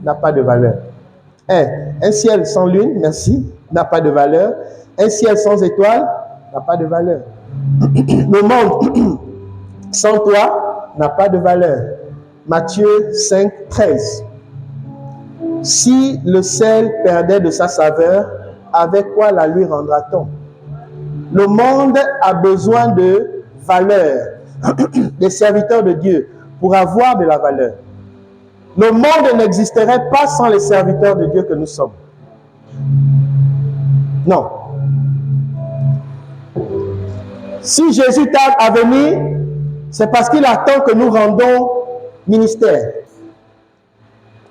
Speaker 3: n'a pas de valeur. Un ciel sans lune, merci, n'a pas de valeur. Un ciel sans étoiles n'a pas de valeur. Le monde sans toi n'a pas de valeur. Matthieu 5, 13. Si le sel perdait de sa saveur, avec quoi la lui rendra-t-on? Le monde a besoin de valeur, des serviteurs de Dieu, pour avoir de la valeur. Le monde n'existerait pas sans les serviteurs de Dieu que nous sommes. Non. Si Jésus tarde à venir, c'est parce qu'il attend que nous rendons ministère.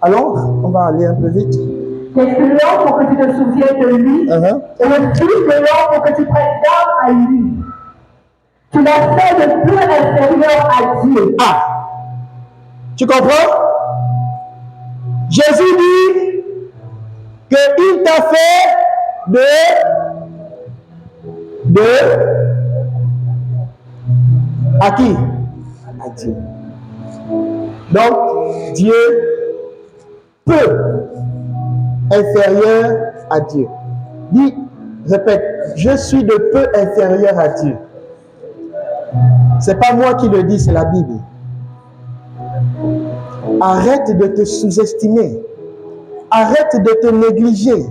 Speaker 3: Alors, on va aller un peu vite.
Speaker 2: Qu'est-ce que l'homme pour que tu te souviennes de lui? Et le Fils de l'homme pour que tu prennes garde à lui. Tu l'as fait de peu inférieur à Dieu.
Speaker 3: Ah! Tu comprends? Jésus dit qu'il t'a fait à qui? À Dieu. Donc, Dieu peu inférieur à Dieu. Dis, répète, je suis de peu inférieur à Dieu. C'est pas moi qui le dis, c'est la Bible. Arrête de te sous-estimer. Arrête de te négliger.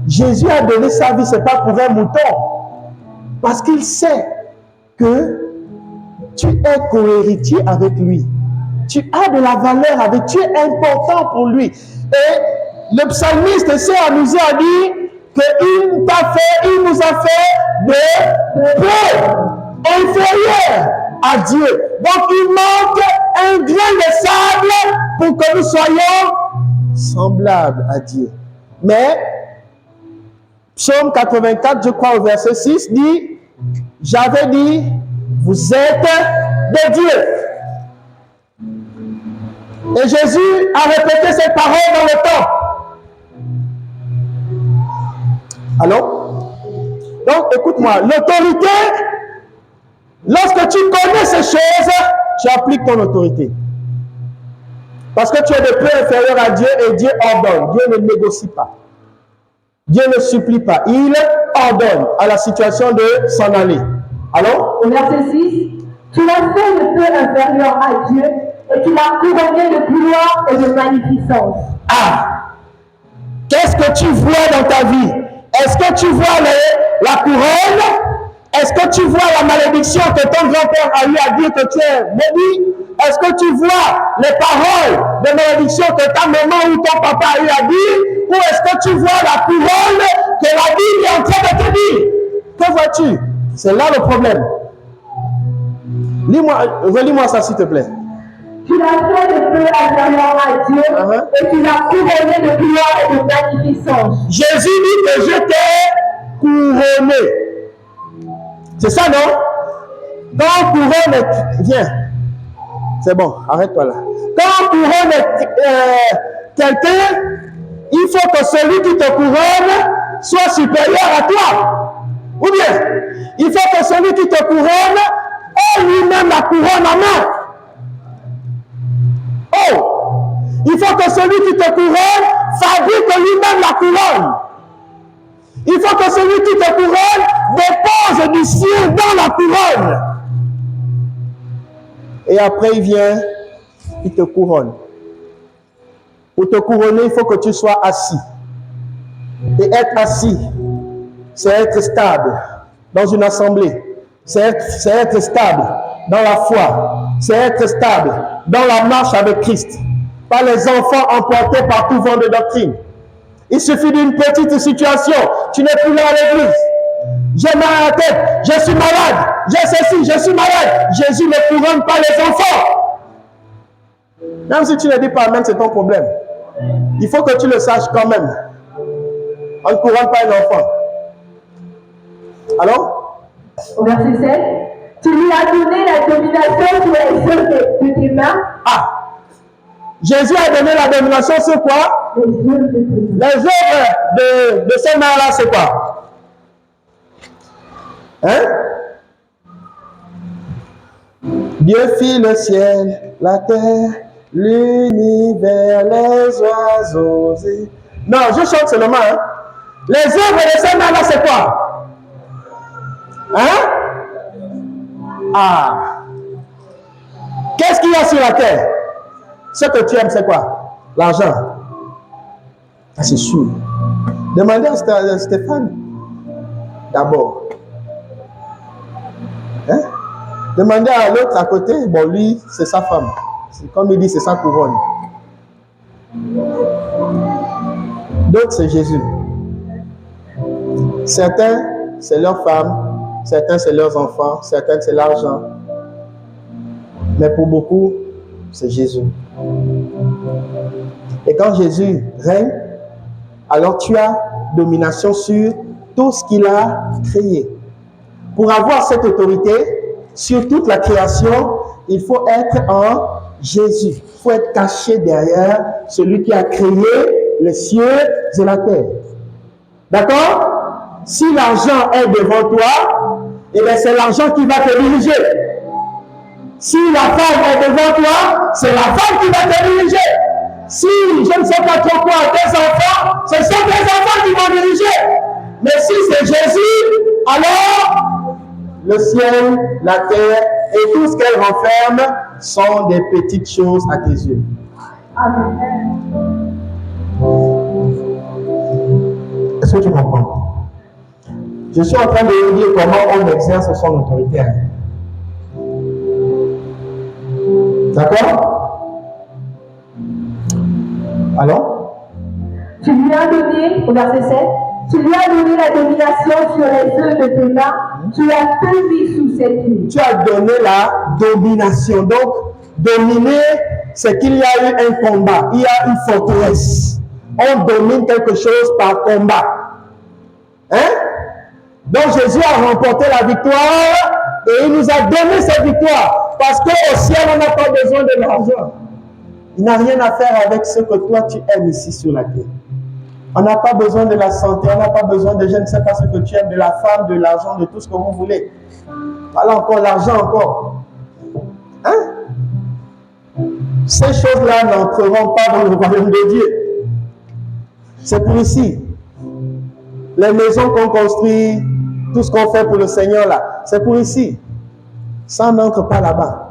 Speaker 3: Jésus a donné sa vie, c'est pas pour un mouton. Parce qu'il sait que tu es co-héritier avec lui. Tu as de la valeur avec, tu es important pour lui. Et le psalmiste s'est amusé à dire qu'il nous a fait de peu inférieur à Dieu. Donc il manque un grain de sable pour que nous soyons semblables à Dieu. Mais Psaume 84, je crois au verset 6, dit, j'avais dit, vous êtes des dieux. Et Jésus a répété ces paroles dans le temple. Alors, donc écoute-moi, l'autorité, lorsque tu connais ces choses, tu appliques ton autorité. Parce que tu es de peu inférieur à Dieu et Dieu ordonne. Dieu ne négocie pas. Dieu ne supplie pas. Il ordonne à la situation de s'en aller. Alors?
Speaker 2: Au verset 6, tu l'as fait de peu inférieur à Dieu et tu l'as couronné de gloire et de magnificence.
Speaker 3: Ah! Qu'est-ce que tu vois dans ta vie? Est-ce que tu vois la couronne? Est-ce que tu vois la malédiction que ton grand-père a eu à dire que tu es maudit? Est-ce que tu vois les paroles de malédiction que ta maman ou ton papa a eu à dire? Ou est-ce que tu vois la couronne que la Bible est en train de te dire? Que vois-tu? C'est là le problème. Relis-moi ça s'il te plaît.
Speaker 2: Tu l'as fait de feu agréable à Dieu et tu l'as couronné de gloire et de magnificence.
Speaker 3: Jésus dit que je t'ai couronné. C'est ça, non? Quand on couronne, viens. C'est bon, arrête-toi là. Quand on couronne quelqu'un, il faut que celui qui te couronne soit supérieur à toi. Ou bien, il faut que celui qui te couronne ait lui-même la couronne en main. Oh! Il faut que celui qui te couronne fabrique lui-même la couronne. Il faut que celui qui te couronne dépose du ciel dans la couronne. Et après, il vient, il te couronne. Pour te couronner, il faut que tu sois assis. Et être assis, c'est être stable dans une assemblée. C'est être stable dans la foi. C'est être stable dans la marche avec Christ. Pas les enfants emportés par tout vent de doctrine. Il suffit d'une petite situation. Tu n'es plus là à l'église. J'ai mal à la tête. Je suis malade. J'ai ceci. Je suis malade. Jésus ne couronne pas les enfants. Même si tu ne dis pas amen, c'est ton problème. Il faut que tu le saches quand même. On ne couronne pas un enfant. Alors?
Speaker 2: Au verset 7, tu lui as donné la domination sur les œuvres de tes mains.
Speaker 3: Ah! Jésus a donné la domination sur quoi?
Speaker 2: Les œuvres de tes mains.
Speaker 3: Les œuvres de ces mains-là, c'est quoi? Hein? Dieu fit le ciel, la terre, l'univers, les oiseaux. Non, je chante seulement. Hein? Les œuvres de ces mains-là, c'est quoi? Hein? Ah! Qu'est-ce qu'il y a sur la terre? Ce que tu aimes, c'est quoi? L'argent. Ah, c'est sûr. Demandez à Stéphane. D'abord. Hein? Demandez à l'autre à côté. Bon, lui, c'est sa femme. Comme il dit, c'est sa couronne. D'autres, c'est Jésus. Certains, c'est leur femme. Certains, c'est leurs enfants. Certains, c'est l'argent. Mais pour beaucoup, c'est Jésus. Et quand Jésus règne, alors tu as domination sur tout ce qu'il a créé. Pour avoir cette autorité sur toute la création, il faut être en Jésus. Il faut être caché derrière celui qui a créé les cieux et la terre. D'accord? Si l'argent est devant toi, eh bien c'est l'argent qui va te diriger. Si la femme est devant toi, c'est la femme qui va te diriger. Si je ne sais pas trop quoi, tes enfants, ce sont tes enfants qui vont diriger. Mais si c'est Jésus, alors le ciel, la terre et tout ce qu'elle renferme sont des petites choses à tes yeux.
Speaker 2: Amen.
Speaker 3: Est-ce que tu comprends? Je suis en train de vous dire comment on exerce son autorité. D'accord? Alors?
Speaker 2: Tu lui as donné, au verset 7, tu lui as donné la domination sur les œufs de tes mains, tu l'as tout mis sous ses pieds.
Speaker 3: Tu as donné la domination. Donc, dominer, c'est qu'il y a eu un combat, il y a une forteresse. On domine quelque chose par combat. Hein? Donc, Jésus a remporté la victoire et il nous a donné cette victoire. Parce qu'au ciel, on n'a pas besoin de l'argent. Il n'a rien à faire avec ce que toi tu aimes ici sur la terre. On n'a pas besoin de la santé, on n'a pas besoin de je ne sais pas ce que tu aimes, de la femme, de l'argent, de tout ce que vous voulez. Voilà encore l'argent encore. Hein? Ces choses-là n'entreront pas dans le royaume de Dieu. C'est pour ici. Les maisons qu'on construit, tout ce qu'on fait pour le Seigneur là, c'est pour ici. Ça n'entre pas là-bas.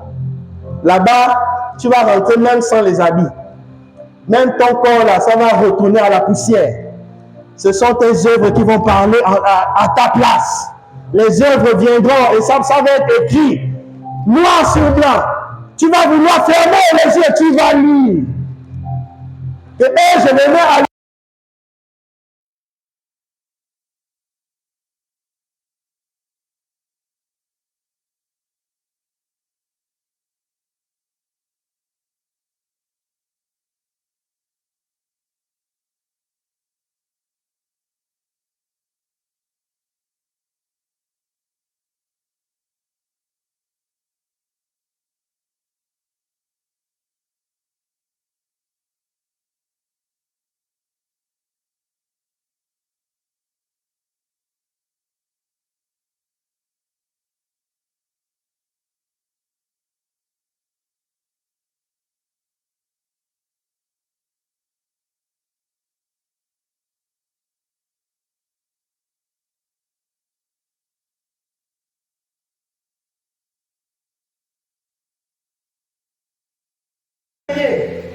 Speaker 3: Là-bas, tu vas rentrer même sans les habits. Même ton corps là, ça va retourner à la poussière. Ce sont tes œuvres qui vont parler à ta place. Les œuvres viendront et ça va être écrit noir sur blanc. Tu vas vouloir fermer les yeux, tu vas lire. Et je me mets à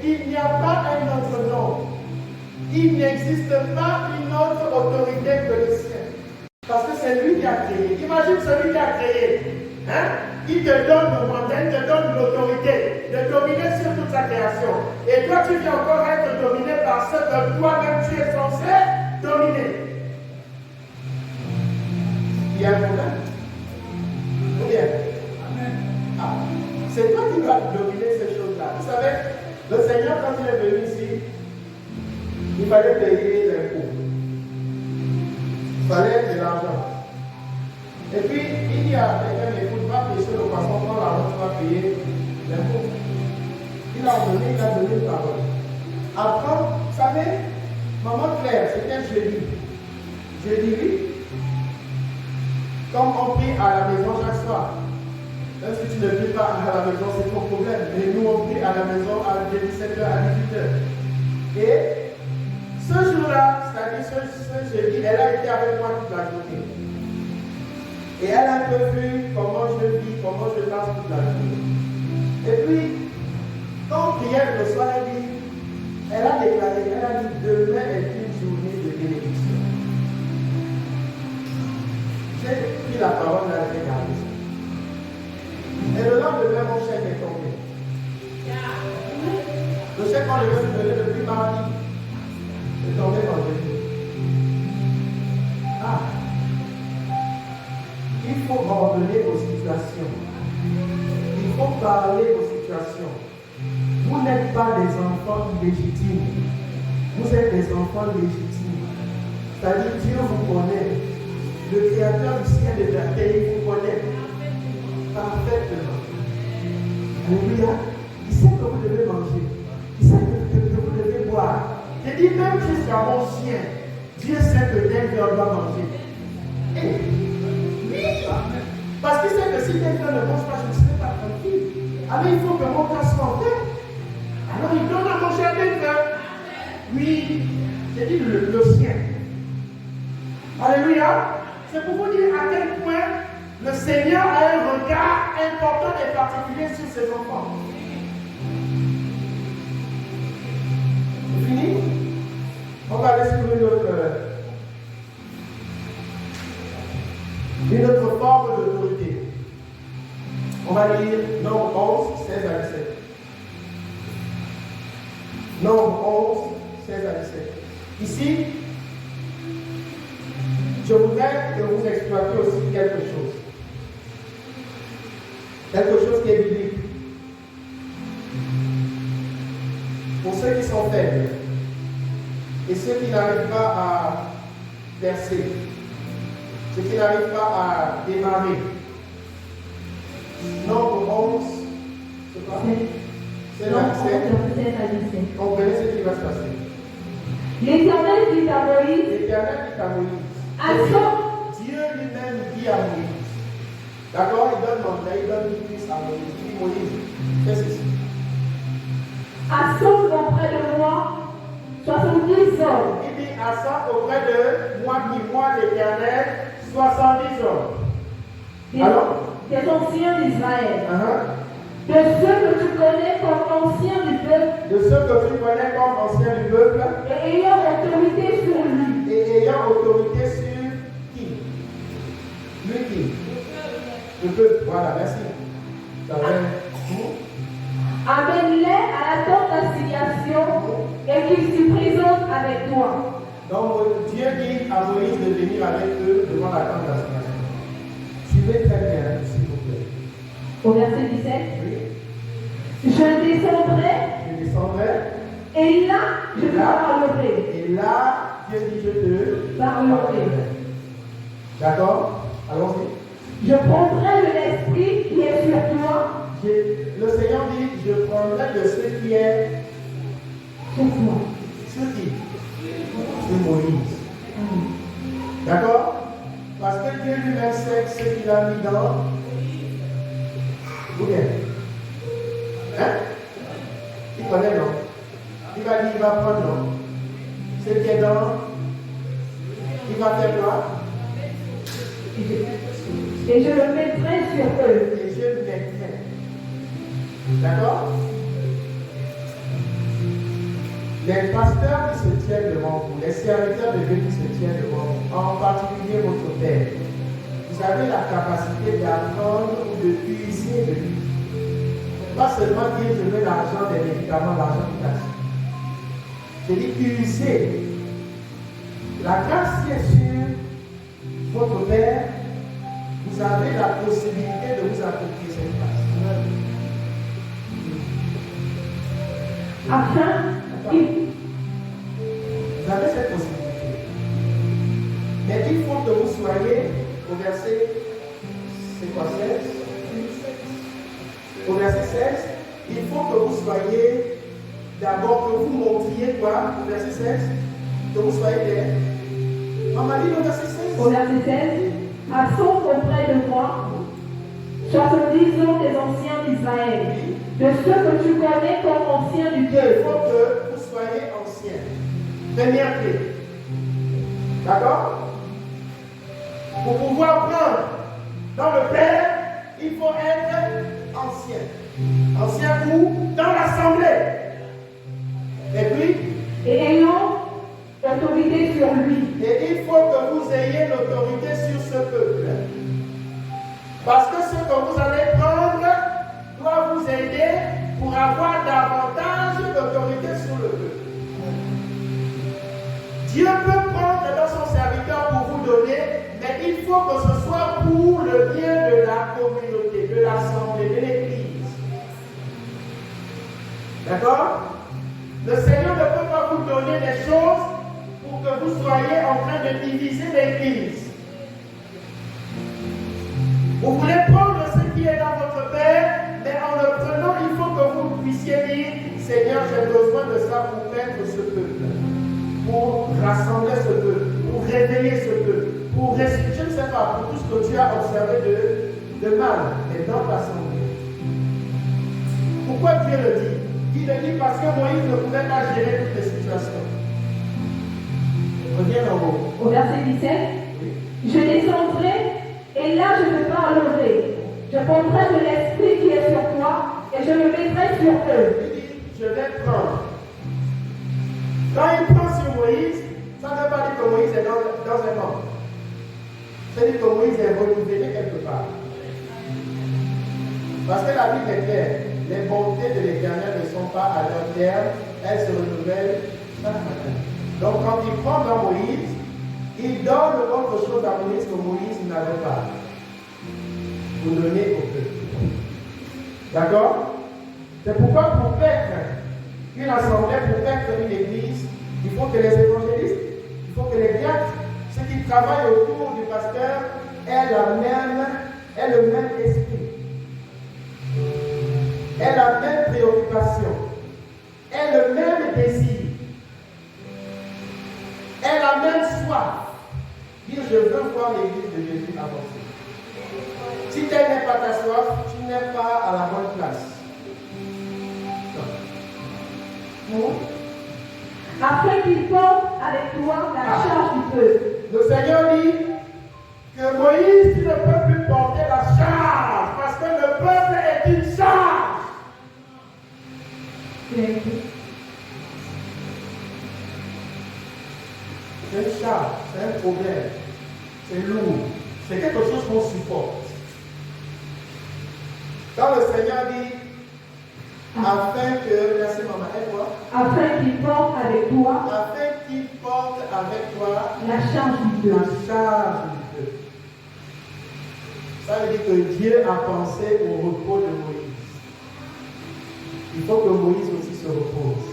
Speaker 1: il n'y a pas un autre nom. Il n'existe pas une autre autorité que le sien. Parce que c'est lui qui a créé. Imagine celui qui a créé. Hein? Il te donne le mandat, il te donne l'autorité de dominer sur toute sa création. Et toi, tu viens encore être dominé par ce que toi-même tu es censé dominer. Il y a un problème. Ou bien? Ah, c'est toi qui vas dominer ces choses-là. Vous savez, le Seigneur, quand il est venu ici, il fallait payer l'impôt. Il fallait de l'argent. Et puis, il dit à quelqu'un, écoute, va pêcher le poisson, prends l'argent, tu vas payer l'impôt. Il a donné une parole. Après, vous savez, maman Claire, c'était jeudi. Jeudi, oui. Comme on prie à la maison chaque soir. Même si tu ne pries pas à la maison, c'est ton problème. Mais nous, on prie à la maison de 17h à 18h. Et ce jour-là, c'est-à-dire ce jeudi, elle a été avec moi toute la journée. Et elle a un peu vu comment je vis, comment je passe toute la journée. Et puis, quand on priait le soir, elle a déclaré, elle a dit, demain est une journée de bénédiction. J'ai pris la parole dans les gardé. Et le lendemain, mon chèque est tombé. Le chèque, on devait se donner depuis mardi. C'est tombé vendredi. Ah! Il faut ordonner aux situations. Il faut parler aux situations. Vous n'êtes pas des enfants illégitimes. Vous êtes des enfants légitimes. C'est-à-dire Dieu vous connaît. Le Créateur du ciel et de la terre, il vous connaît. Parfaitement. Alléluia. Il sait que vous devez manger. Il sait que vous devez boire. Je dis même jusqu'à mon chien. Dieu sait que quelqu'un doit manger. Et oui. Parce qu'il sait que si quelqu'un ne mange pas, je ne serai pas tranquille. Alors il faut que mon cas soit en paix. Alors il donne à manger à quelqu'un. Oui. J'ai dit le sien. Alléluia. C'est pour vous dire à quel point le Seigneur a un regard important et particulier sur ses enfants. C'est fini? On va aller sur une autre forme d'autorité. On va lire Nombre 11, 16 à 17. Nombre 11, 16 à 17. Ici, je voudrais que vous exploitiez aussi quelque chose. Quelque chose qui est biblique. Pour ceux qui sont faibles et ceux qui n'arrivent pas à percer, ceux qui n'arrivent pas à démarrer. Nombre 11, c'est quoi? C'est là, c'est. Comprenez ce qui va se passer.
Speaker 2: L'Éternel dit à Moïse.
Speaker 1: L'Éternel dit à Moïse. Dieu lui-même dit à Moïse. D'accord, il donne mandat, il donne une piste à Moïse. Il dit Moïse, fais ceci.
Speaker 2: Assemble auprès de moi 70 hommes.
Speaker 1: Il dit assemble auprès de moi, l'Éternel, 70 hommes. Alors?
Speaker 2: Des anciens d'Israël. De ceux que tu connais comme anciens du peuple.
Speaker 1: De ceux que tu connais comme anciens du peuple.
Speaker 2: Et ayant autorité sur lui.
Speaker 1: Et ayant autorité sur qui? Lui qui? Le peuple. Voilà, merci.
Speaker 2: Amène-les à la tente d'assignation et qu'ils s'y présentent avec toi.
Speaker 1: Donc Dieu dit à Moïse de venir avec eux devant la tente d'assignation. Suivez très bien, s'il vous plaît.
Speaker 2: Au verset 17.
Speaker 1: Oui.
Speaker 2: Je descendrai. Et là, je te parlerai.
Speaker 1: Et là, Dieu dit je te
Speaker 2: parlerai.
Speaker 1: D'accord? Allons-y.
Speaker 2: Je prendrai de l'esprit qui est sur toi.
Speaker 1: Le Seigneur dit, je prendrai de ce qui est
Speaker 2: sur toi.
Speaker 1: Sur qui? Sur Moïse. D'accord? Parce que Dieu lui-même sait ce qu'il a mis dans. Vous bien? Hein? Il connaît, non? Il va dire, il va prendre, non? Ce qui est dans. Il va faire quoi?
Speaker 2: Et je le mettrai sur eux.
Speaker 1: Et je le mettrai. D'accord?
Speaker 4: Les pasteurs qui se tiennent devant vous, les serviteurs de Dieu qui se tiennent devant vous, en particulier votre père, vous avez la capacité d'apprendre ou de puiser de lui. Pas seulement dire je veux l'argent des médicaments, l'argent du taxi. Je dis puiser. La grâce qui est sur votre père, vous avez la possibilité de vous approprier cette grâce. Vous avez cette possibilité. Mais il faut que vous soyez au verset, c'est quoi, 16? Au verset 16, il faut que vous soyez, d'abord que vous montriez quoi? Au verset 16, que vous soyez des. On m'a dit au verset 16.
Speaker 2: Au verset 16, assemble auprès de moi 70 ans des anciens d'Israël, de ceux que tu connais comme anciens du
Speaker 4: Il
Speaker 2: peuple.
Speaker 4: faut que vous soyez anciens. Première clé. D'accord? Pour pouvoir prendre dans le Père, il faut être ancien. Ancien où? Dans l'assemblée. Et puis?
Speaker 2: Et ayant autorité sur lui.
Speaker 4: Et il faut que vous ayez l'autorité sur ce peuple. Parce que ce que vous allez prendre doit vous aider pour avoir davantage d'autorité sur le peuple. Dieu peut prendre dans son serviteur pour vous donner, mais il faut que ce soit pour le bien de la communauté, de l'assemblée, de l'église. D'accord? Le Seigneur ne peut pas vous donner des choses pour que vous soyez en train de diviser l'église. Vous voulez prendre ce qui est dans votre Père, mais en le prenant, il faut que vous puissiez dire, Seigneur, j'ai besoin de ça pour mettre ce peuple, pour rassembler ce peuple, pour réveiller ce peuple, pour restituer, je ne sais pas, pour tout ce que tu as observé de mal, mais dans l'assemblée. Pourquoi Dieu le dit? Il le dit parce que Moïse ne pouvait pas gérer toutes les situations. Reviens en haut.
Speaker 2: Au verset 17, je descendrai et là je te parlerai. Je prendrai de l'esprit qui est sur toi et je le mettrai sur eux.
Speaker 4: Il dit, je vais prendre. Quand il prend sur Moïse, ça ne veut pas dire que Moïse est dans un monde. Ça veut dire que Moïse est renouvelé quelque part. Parce que la Bible est claire. Les bontés de l'Éternel ne sont pas à leur terme, elles se renouvellent chaque matin. Donc quand il prend dans Moïse, il donne autre chose à Moïse que Moïse n'avait pas. Vous donnez au peuple. D'accord? C'est pourquoi pour être une assemblée, pour être une église, il faut que les évangélistes, il faut que les diacres, ceux qui travaillent autour du pasteur, aient le même esprit, aient la même préoccupation, aient le même désir, aient la même soif. Dire je veux voir l'église de Jésus avancer. Si telle n'est pas ta soif, tu n'es pas à la bonne place. Non.
Speaker 2: Afin qu'il porte avec toi la charge du peuple.
Speaker 4: Le Seigneur dit que Moïse, tu ne peux plus porter la charge parce que le peuple est une charge. C'est une charge, c'est un problème, c'est lourd, c'est quelque chose qu'on supporte. Quand le Seigneur dit afin que, merci maman, aide-moi.
Speaker 2: Afin qu'il porte avec toi.
Speaker 4: Afin qu'il porte avec toi
Speaker 2: la charge du peuple.
Speaker 4: La charge du peuple. Ça veut dire que Dieu a pensé au repos de Moïse. Il faut que Moïse aussi se repose.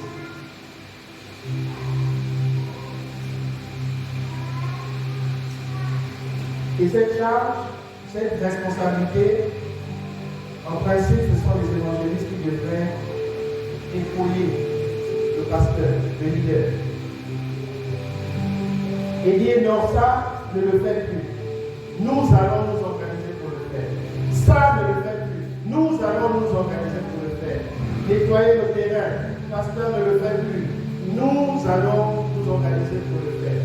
Speaker 4: Et cette charge, cette responsabilité, en principe, ce sont les évangélistes qui devraient épauler le pasteur, le leader. Et dire non, ça, ne le faites plus. Nous allons nous organiser pour le faire. Ça, ne le faites plus. Nous allons nous organiser pour le faire. Nettoyer le terrain. Pasteur, ne le faites plus. Nous allons nous organiser pour le faire.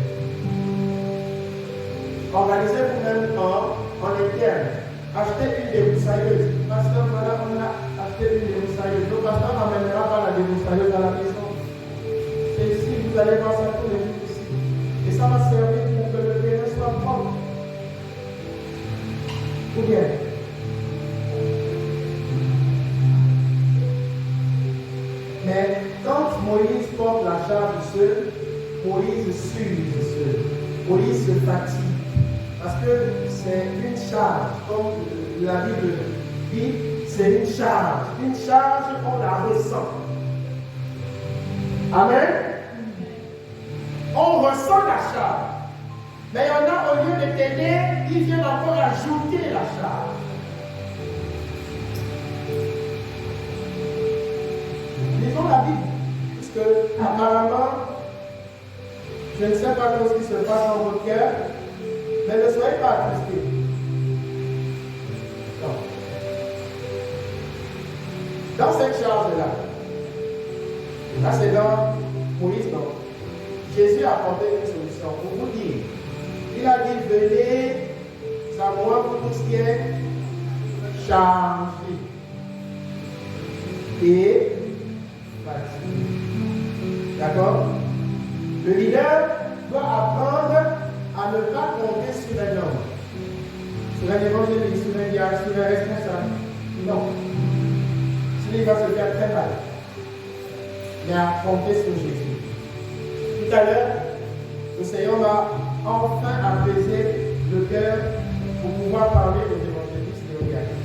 Speaker 4: Organisez vous-même en interne. Achetez une débroussailleuse. Pasteur, voilà, on a acheté une débroussailleuse. Le pasteur n'amènera pas la débroussailleuse à la maison. C'est Vous allez voir ça tous les jours ici. Et ça va servir pour que le terrain soit propre. Ou bien, mais quand Moïse porte la charge seul, Moïse s'use seul. Moïse se fatigue. Parce que c'est une charge, comme la Bible dit, c'est une charge. Une charge, on la ressent. Amen. On ressent la charge. Mais il y en a, au lieu de t'aider, ils viennent encore ajouter la charge. Lisons la Bible. Parce que, apparemment, je ne sais pas ce qui se passe dans votre cœur, mais ne soyez pas attristés. Non. Dans cette charge-là, là c'est dans Moïse, non. Jésus a apporté une solution pour vous dire. Il a dit, venez à moi pour tout ce qui est chargé et fatigué. D'accord? Le leader doit apprendre à ne pas compter sur un homme, sur un évangéliste, sur un diacre, sur un responsable. Non. Sinon, il va se faire très mal. Mais à compter sur Jésus. Tout à l'heure, le Seigneur m'a enfin apaisé le cœur pour pouvoir parler aux évangélistes et aux diacres.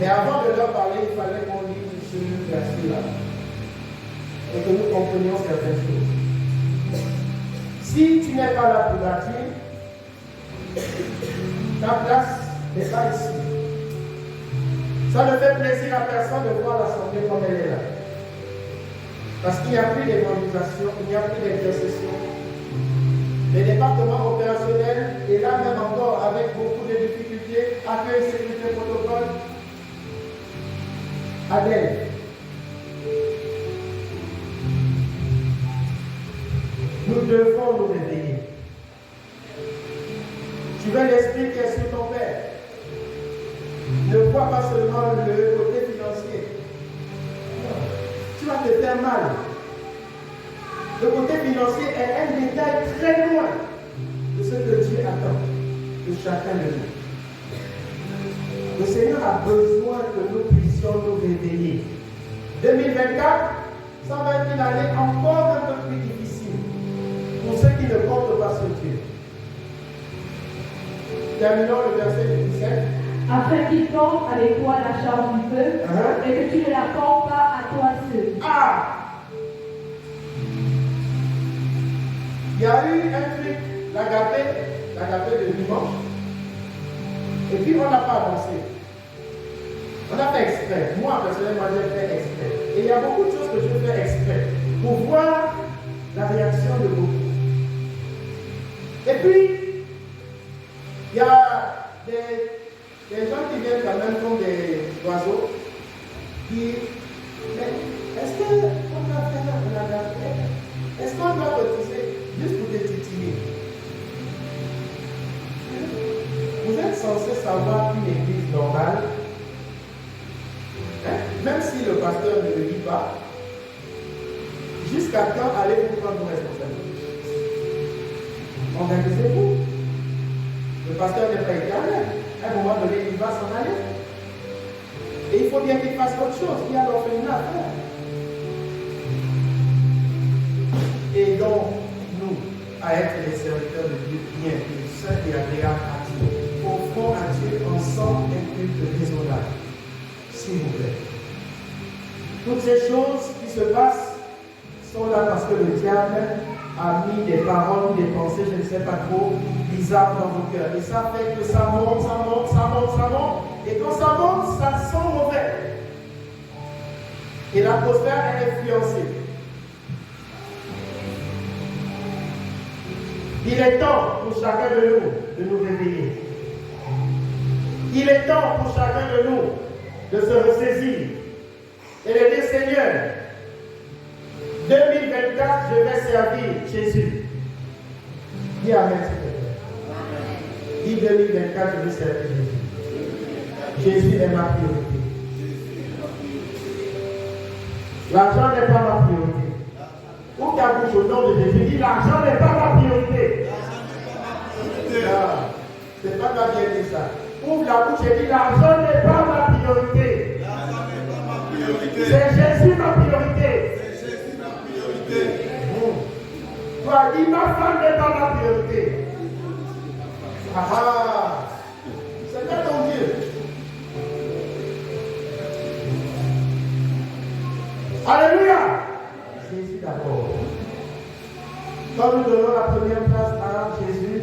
Speaker 4: Mais avant de leur parler, il fallait qu'on lise ce verset-là et que nous comprenions certaines choses. Si tu n'es pas là pour bâtir, ta place n'est pas ici. Ça ne fait plaisir à personne de voir l'assemblée comme elle est là. Parce qu'il n'y a plus d'évangélisation, il n'y a plus d'intercession. Le département opérationnel est là même encore avec beaucoup de difficultés, accueil, sécurité, protocole. Adèle. Nous devons nous réveiller. Tu veux l'esprit qui est sur ton père. Ne vois pas seulement le côté financier. Non. Tu vas te faire mal. Le côté financier est un détail très loin de ce que Dieu attend de chacun de nous. Le Seigneur a besoin que nous puissions nous réveiller. 2024, ça va être une année encore un peu plus difficile pour ceux qui ne comptent pas sur Dieu. Terminons le verset 17.
Speaker 2: Afin qu'il porte avec toi la charge du peuple et que tu ne la portes pas à toi seul.
Speaker 4: Ah! Il y a eu un truc, l'agapé de dimanche, et puis on n'a pas avancé. On a fait exprès. Moi, personnellement, j'ai fait exprès. Et il y a beaucoup de choses que je fais exprès pour voir la réaction de beaucoup. Et puis, il y a des gens qui viennent quand même comme des oiseaux qui mais est-ce qu'on va faire un agapé? Est-ce qu'on doit cotiser juste pour des titiller? Vous êtes censé savoir qu'une église normale, même si le pasteur ne le dit pas, jusqu'à quand allez-vous prendre vos responsabilités? Organisez-vous. Le pasteur n'est pas éternel. À un moment donné, il va s'en aller. Et il faut bien qu'il fasse autre chose. Il y a l'orphelinat à faire. Aidons-nous à être les serviteurs de Dieu bien, saints et agréables à Dieu. Offrons à Dieu ensemble un culte raisonnable. S'il vous plaît. Toutes ces choses qui se passent sont là parce que le diable a mis des paroles ou des pensées, je ne sais pas trop, bizarres dans vos cœurs. Et ça fait que ça monte, ça monte, ça monte, ça monte. Et quand ça monte, ça sent mauvais. Et l'atmosphère est influencée. Il est temps pour chacun de nous réveiller. Il est temps pour chacun de nous de se ressaisir et de dire Seigneur, 2024, je vais servir Jésus. Dis Amen, s'il te plaît. Dis 2024, je vais servir Jésus. Jésus est ma priorité. L'argent n'est pas ma priorité. Ouvre ta bouche au nom de Jésus. Dis l'argent n'est pas ma priorité. Ah, c'est pas ma bien dit ça. Ouvre la bouche et dis l'argent n'est pas ma priorité. C'est Jésus ma priorité. Toi, dis ma femme n'est pas ma priorité. Ah ah, c'est pas ton Dieu. Alléluia. Jésus d'abord. Quand nous donnons la première place à Jésus,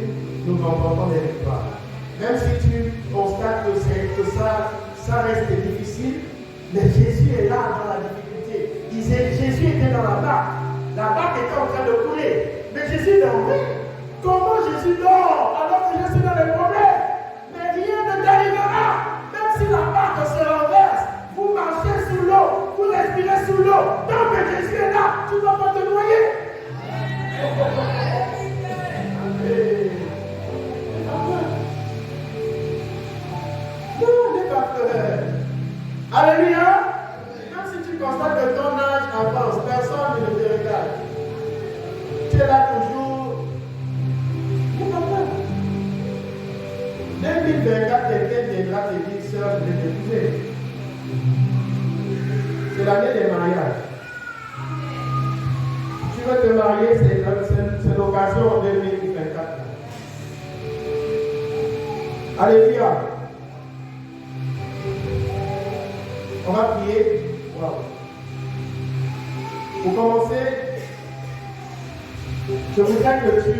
Speaker 4: nous remportons des victoires. Même si tu constates que ça reste difficile, mais Jésus est là dans la difficulté. Jésus était dans la barque. La barque était en train de couler. Mais Jésus dormait. Comment Jésus dort alors que je suis dans les problèmes? Mais rien ne t'arrivera. Même si la barque se renverse, vous marchez sous l'eau, vous respirez sous l'eau. Tant que Jésus est là, tu ne vas pas te noyer. Non, n'aie pas peur. Alléluia. Même si tu constates que ton âge avance, personne ne te regarde. Tu es là toujours. N'aie pas peur. 2024, quelqu'un viendra te dire, sœur, je vais t'épouser. C'est l'année des mariages. Tu veux te marier, c'est l'occasion en 2024. Alléluia. On va prier. Wow. Pour commencer, je voudrais que tu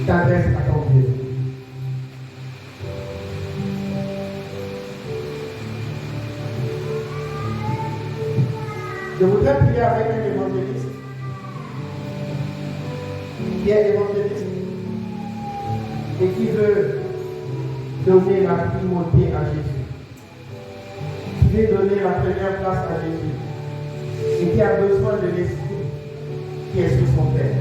Speaker 4: t'adresses à ton Dieu. Je voudrais prier avec un évangéliste qui est évangéliste et qui veut donner la primauté à Jésus, qui veut donner la première place à Jésus et qui a besoin de l'Esprit qui est sur son Père.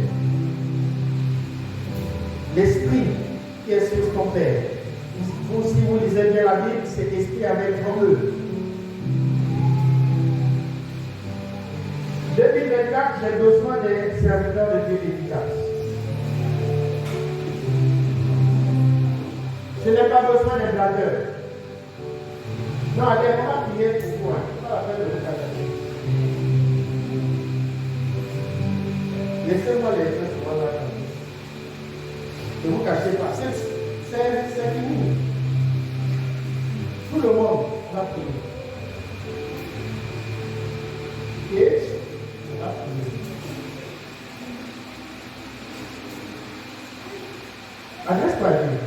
Speaker 4: L'Esprit qui est sur son Père. Vous, si vous lisez bien la Bible, c'est Esprit avec grand E. 2024, j'ai besoin des serviteurs de Dieu efficaces. Je n'ai pas besoin des blagueurs. Non, allez, on va prier pour toi. C'est pas la peine de vous cacher. Laissez-moi les choses sur la table. Ne vous cachez pas. C'est fini. Tout le monde va prier. Et adresse-toi à Dieu.